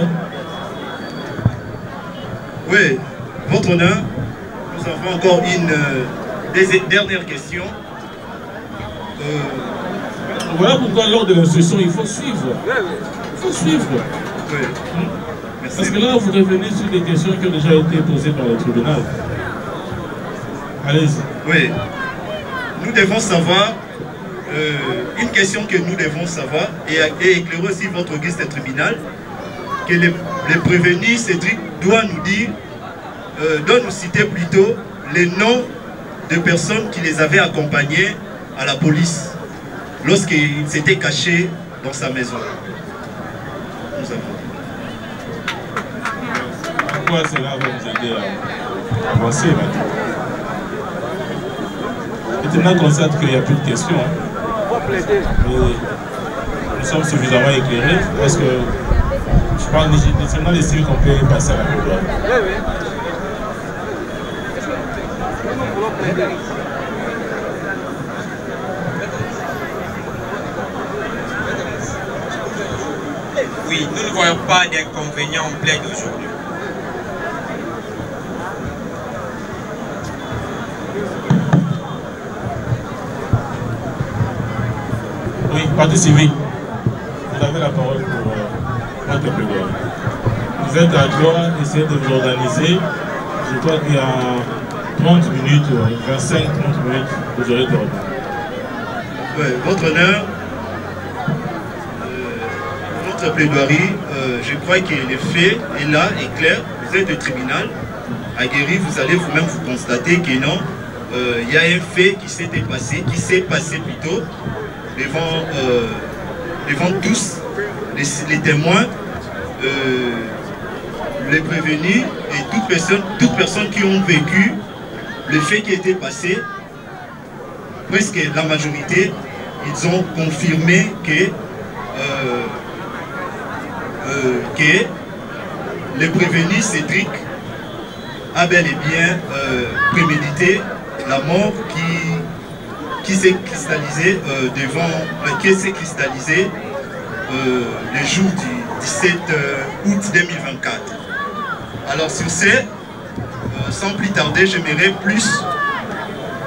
Speaker 3: Oui, votre honneur, nous avons encore une dernière question.
Speaker 2: Voilà pourquoi lors de l'instruction, il faut suivre. Il faut suivre.
Speaker 3: Oui.
Speaker 2: Parce que là, vous revenez sur des questions qui ont déjà été posées par le tribunal. Allez-y.
Speaker 3: Oui. Nous devons savoir, une question que nous devons savoir, et éclairer aussi votre guise de tribunal, que les prévenus, Cédric, doit nous dire, doit nous citer plutôt les noms de personnes qui les avaient accompagnés à la police lorsqu'il s'était caché dans sa maison. Nous avons.
Speaker 2: Pourquoi cela va nous aider à avancer maintenant? Le tribunal constate qu'il n'y a plus de questions. Mais nous sommes suffisamment éclairés parce que je parle le tribunal estime qu'on peut passer à la plaidoirie.
Speaker 15: Oui, nous ne voyons pas d'inconvénients en plaide aujourd'hui.
Speaker 2: Oui, partie civile. Vous avez la parole pour votre plaidoirie. Vous êtes à droit, essayez de vous organiser. Je crois qu'il y a 30 minutes, 25-30 minutes, vous aurez terminé.
Speaker 3: Oui, votre honneur, notre plaidoirie, je crois que le fait est là, est clair. Vous êtes au tribunal. À Guéry, vous allez vous-même vous constater que non, il y a un fait qui s'est passé plutôt devant tous les témoins, les prévenus et toute personne qui ont vécu le fait qui était passé. Presque la majorité, ils ont confirmé que le prévenu Cédric a bel et bien prémédité la mort qui s'est cristallisée le jour du 17 août 2024. Alors sur ce, sans plus tarder, j'aimerais plus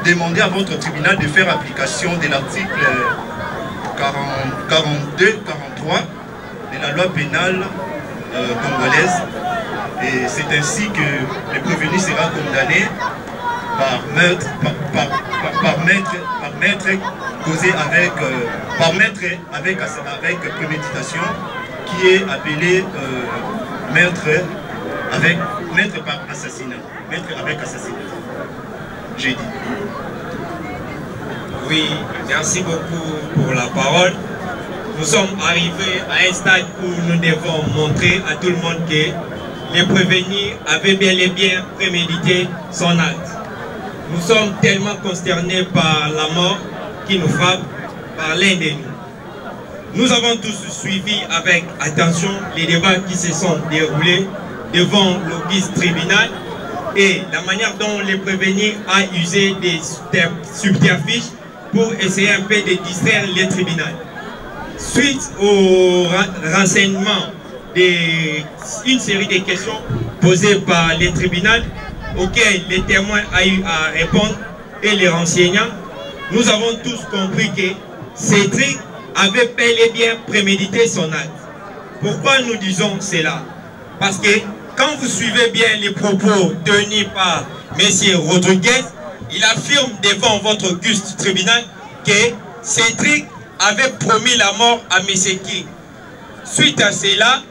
Speaker 3: demander à votre tribunal de faire application de l'article 42-43 de la loi pénale congolaise. Et c'est ainsi que le prévenu sera condamné par maître causé avec préméditation, qui est appelé maître par assassinat. Maître avec assassinat. J'ai dit.
Speaker 15: Oui, merci beaucoup pour la parole. Nous sommes arrivés à un stade où nous devons montrer à tout le monde que les prévenus avaient bel et bien prémédité son acte. Nous sommes tellement consternés par la mort qui nous frappe par l'un de nous. Nous avons tous suivi avec attention les débats qui se sont déroulés devant l'auguste tribunal et la manière dont les prévenus ont usé des subterfuges pour essayer un peu de distraire les tribunaux. Suite au renseignement d'une série de questions posées par les tribunaux auxquels les témoins ont eu à répondre et les renseignants, nous avons tous compris que Cédric avait bel et bien prémédité son acte. Pourquoi nous disons cela? Parce que quand vous suivez bien les propos tenus par M. Rodriguez, il affirme devant votre auguste tribunal que Cédric avait promis la mort à M. King. Suite à cela,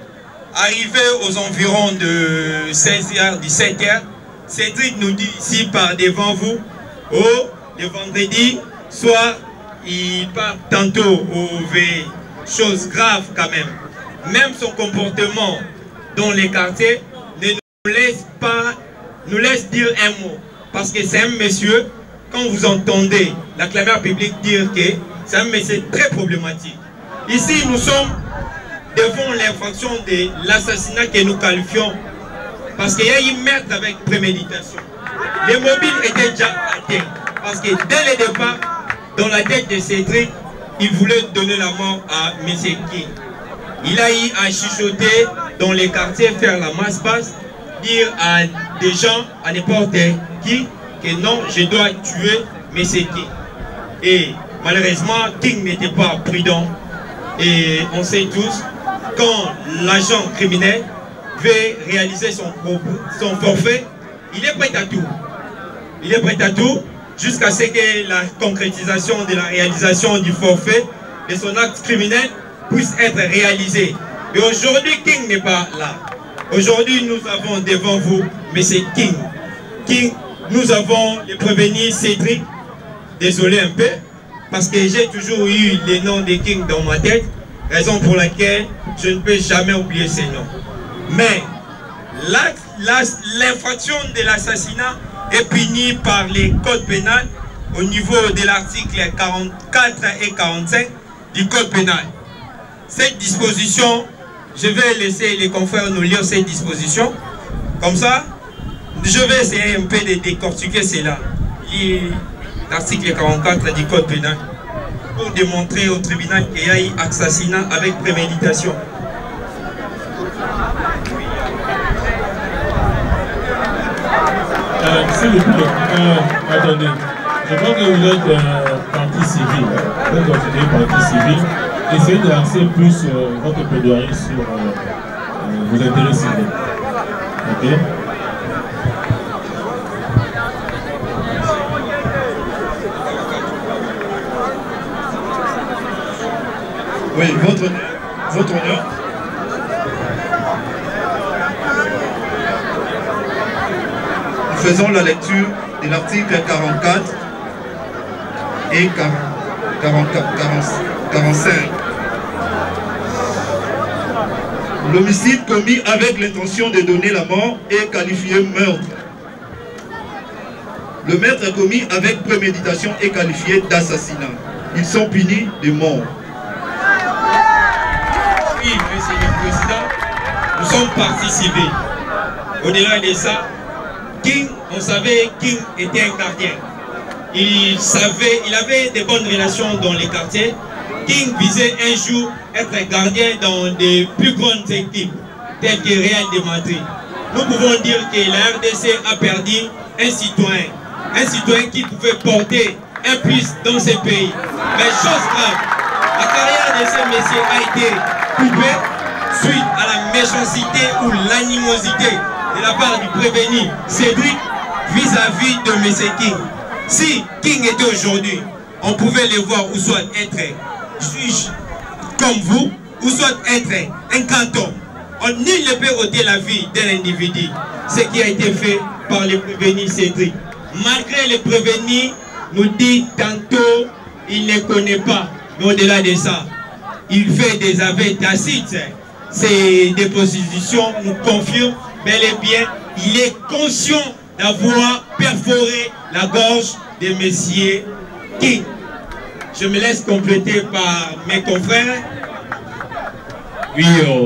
Speaker 15: arrivé aux environs de 16h, 17h, Cédric nous dit ici par devant vous, le vendredi soir, il part tantôt au chose grave quand même. même son comportement dans les quartiers ne nous laisse dire un mot. Parce que c'est un monsieur, quand vous entendez la clameur publique dire que c'est un monsieur très problématique. Ici, nous sommes devant l'infraction de l'assassinat que nous qualifions. Parce qu'il y a eu meurtre avec préméditation. Les mobiles étaient déjà atteints. Parce que dès le départ, dans la tête de Cédric, il voulait donner la mort à M. King. Il a eu à chuchoter dans les quartiers, faire la masse basse, dire à des gens, à n'importe qui, que non, je dois tuer M. King. Et malheureusement, King n'était pas prudent. Et on sait tous, quand l'agent criminel veut réaliser son forfait, il est prêt à tout. Il est prêt à tout jusqu'à ce que la concrétisation de la réalisation du forfait de son acte criminel puisse être réalisée. Et aujourd'hui, King n'est pas là. Aujourd'hui, nous avons devant vous M. King. King, nous avons le prévenu Cédric. Désolé un peu, parce que j'ai toujours eu les noms de King dans ma tête, raison pour laquelle je ne peux jamais oublier ces noms. Mais l'infraction de l'assassinat est punie par les codes pénals au niveau de l'article 44 et 45 du code pénal. Cette disposition, je vais laisser les confrères nous lire cette disposition. Comme ça, je vais essayer un peu de décortiquer cela. L'article 44 du code pénal pour démontrer au tribunal qu'il y a eu assassinat avec préméditation.
Speaker 2: S'il vous plaît, attendez. Je crois que vous êtes partie civile. Vous êtes considéré partie civile. Essayez de lancer plus votre plaidoyer sur vos intérêts civils. Ok?
Speaker 3: Oui, votre honneur. Nous faisons la lecture de l'article 44 et 45. L'homicide commis avec l'intention de donner la mort est qualifié meurtre. Le meurtre commis avec préméditation est qualifié d'assassinat. Ils sont punis de mort.
Speaker 15: Oui, Monsieur le Président, nous sommes partis civils. Au-delà de ça, King, on savait King était un gardien. Il avait de bonnes relations dans les quartiers. King visait un jour être gardien dans des plus grandes équipes, telles que Real de Madrid. Nous pouvons dire que la RDC a perdu un citoyen qui pouvait porter un plus dans ce pays. Mais chose grave, la carrière de ce monsieur a été coupée suite à la méchanceté ou l'animosité de la part du prévenu Cédric vis-à-vis de M. King. Si King était aujourd'hui, on pouvait le voir ou soit être juge comme vous, ou soit être un canton. Nul ne peut ôter la vie d'un individu. Ce qui a été fait par le prévenu Cédric. Malgré le prévenu, nous dit tantôt, il ne connaît pas. Mais au-delà de ça, il fait des aveux tacites. Ces dépositions nous confirment bel et bien, il est conscient d'avoir perforé la gorge de Monsieur King. Je me laisse compléter par mes confrères.
Speaker 10: Oui,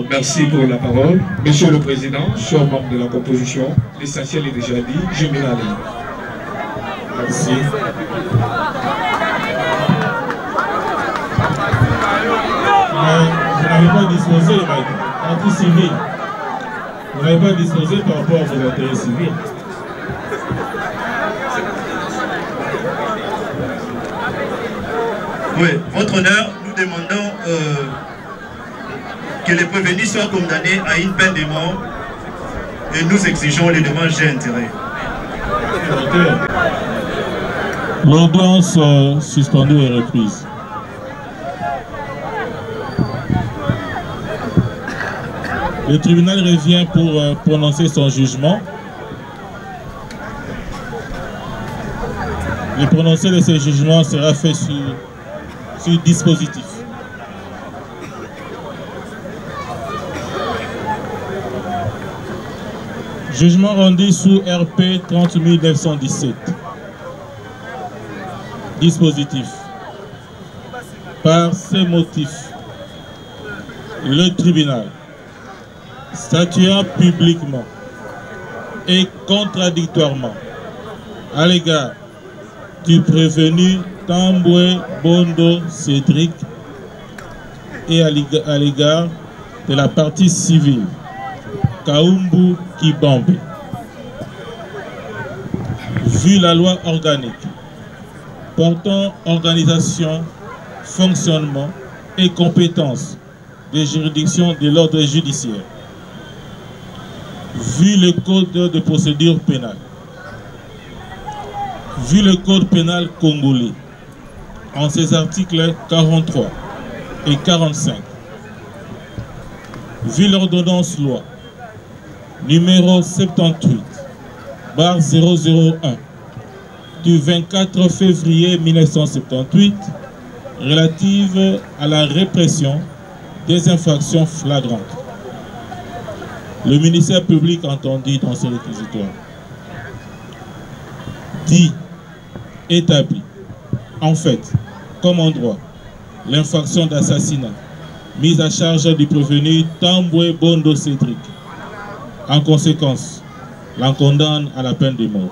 Speaker 10: merci pour la parole. Monsieur le Président, chers membres de la composition, l'essentiel est déjà dit, je mets la ligne.
Speaker 2: Merci. Vous n'avez pas disposé, partie civile. Vous n'avez pas disposé par rapport à vos intérêts civils.
Speaker 3: Oui, votre honneur, nous demandons que les prévenus soient condamnés à une peine de mort et nous exigeons les dommages et intérêts.
Speaker 2: L'audience suspendue est reprise. Le tribunal revient pour prononcer son jugement. Le prononcé de ce jugement sera fait sur dispositif. Jugement rendu sous RP 30917. Dispositif. Par ces motifs, le tribunal, statuant publiquement et contradictoirement à l'égard du prévenu Tamboué Bondo Cédric et à l'égard de la partie civile Kaumbu Kibambe, vu la loi organique portant organisation, fonctionnement et compétences des juridictions de l'ordre judiciaire, vu le code de procédure pénale, vu le code pénal congolais en ses articles 43 et 45, vu l'ordonnance loi numéro 78/001 du 24 février 1978 relative à la répression des infractions flagrantes. Le ministère public entendu dans ce réquisitoire dit, établit, en fait, comme en droit, l'infraction d'assassinat mise à charge du prévenu Tamboué Bondo Cédric. En conséquence, l'en condamne à la peine de mort.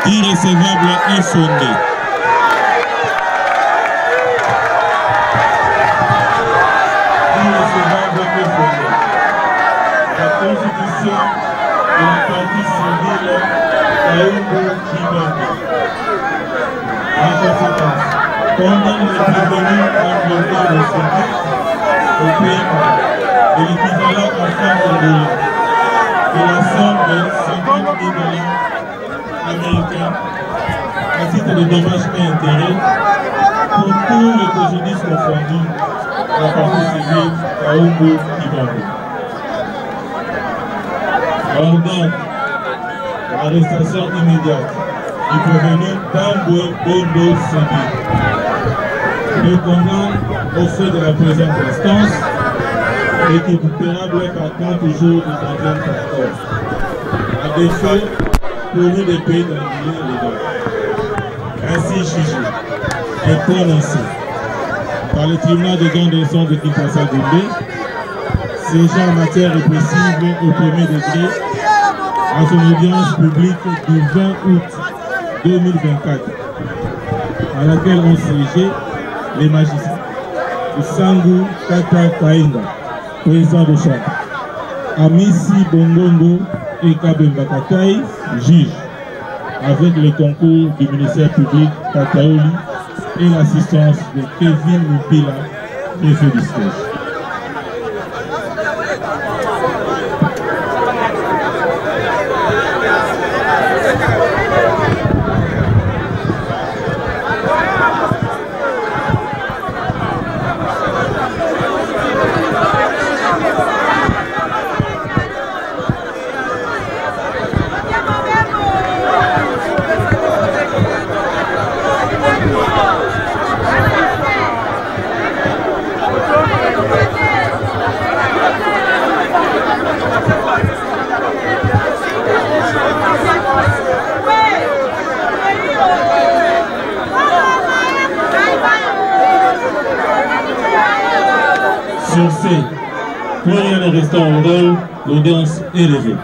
Speaker 2: Irrécevable et fondé. Irrécevable et fondé. La constitution de la partie civile Kaumbu Kibambe. En conséquence, condamne le prévenu Tamboué de Cédric au paiement de l'équivalent en francs congolais de la somme de 50 000 $ américains à titre de dommages et intérêts pour tous les préjudices confondus à la partie civile Kaumbu Kibambe. Ordonne l'arrestation immédiate du prévenu Tamboué Bondo Cédric. Le condamne au fait de la présente instance récupérable par 30 jours de quatrième transport. À défaut, pour nous des pays dans le milieu légal. Ainsi jugé et prononcé par le tribunal de grande instance de Kinshasa-Gombe, siégeant en matière répressive au premier degré à son audience publique du 20 août 2024, à laquelle ont siégé les magistrats Sangu Kata Kainga, président de chambre, Amissi Bongongo et Kabemba Katai, juge, avec le concours du ministère public Kataoli et l'assistance de Kevin Mupila, préfet du siège. Sur ce, plus rien ne restant en rôle, l'audience est levée.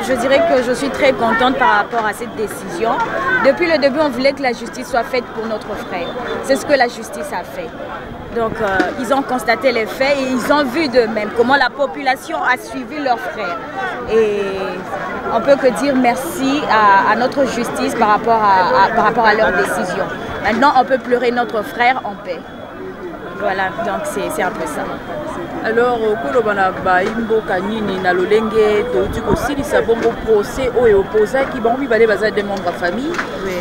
Speaker 16: je dirais que je suis très contente par rapport à cette décision. Depuis le début, on voulait que la justice soit faite pour notre frère. C'est ce que la justice a fait. Donc, ils ont constaté les faits et ils ont vu d'eux-mêmes comment la population a suivi leur frère. Et on peut que dire merci à notre justice par rapport à leur décision. Maintenant, on peut pleurer notre frère en paix. Voilà, donc c'est un peu ça.
Speaker 17: Alors, kolobana ba imbo kanini na lolenge touti ko silisa bongo procès au et opposé qui bon mi balé baza des membres de famille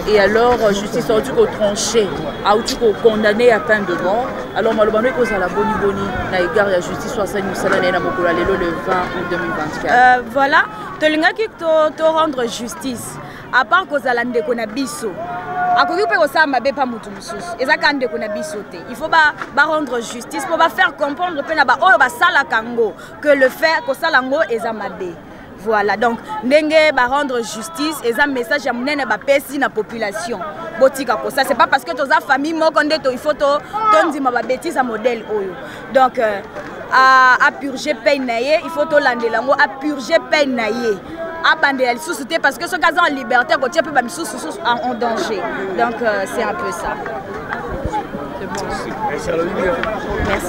Speaker 17: et alors justice a dû ko trancher a dû ko condamner à peine de mort. Alors malobano ko za la boni na égard ya justice soit ça nous sala na mokola lelo le 20 août 2024.
Speaker 16: Voilà, to lingaki to rendre justice à part ko za la ndeko na biso. Il faut rendre justice pour faire comprendre que le fait que ça est amabé. Voilà, donc ndenge rendre justice et un message à mener la population. Ça c'est pas parce que tu as famille il faut que bêtise à modèle. Donc à purger peine il faut que à purger peine parce que ce cas en liberté en danger. Donc c'est un peu ça.
Speaker 17: C'est bon. Merci.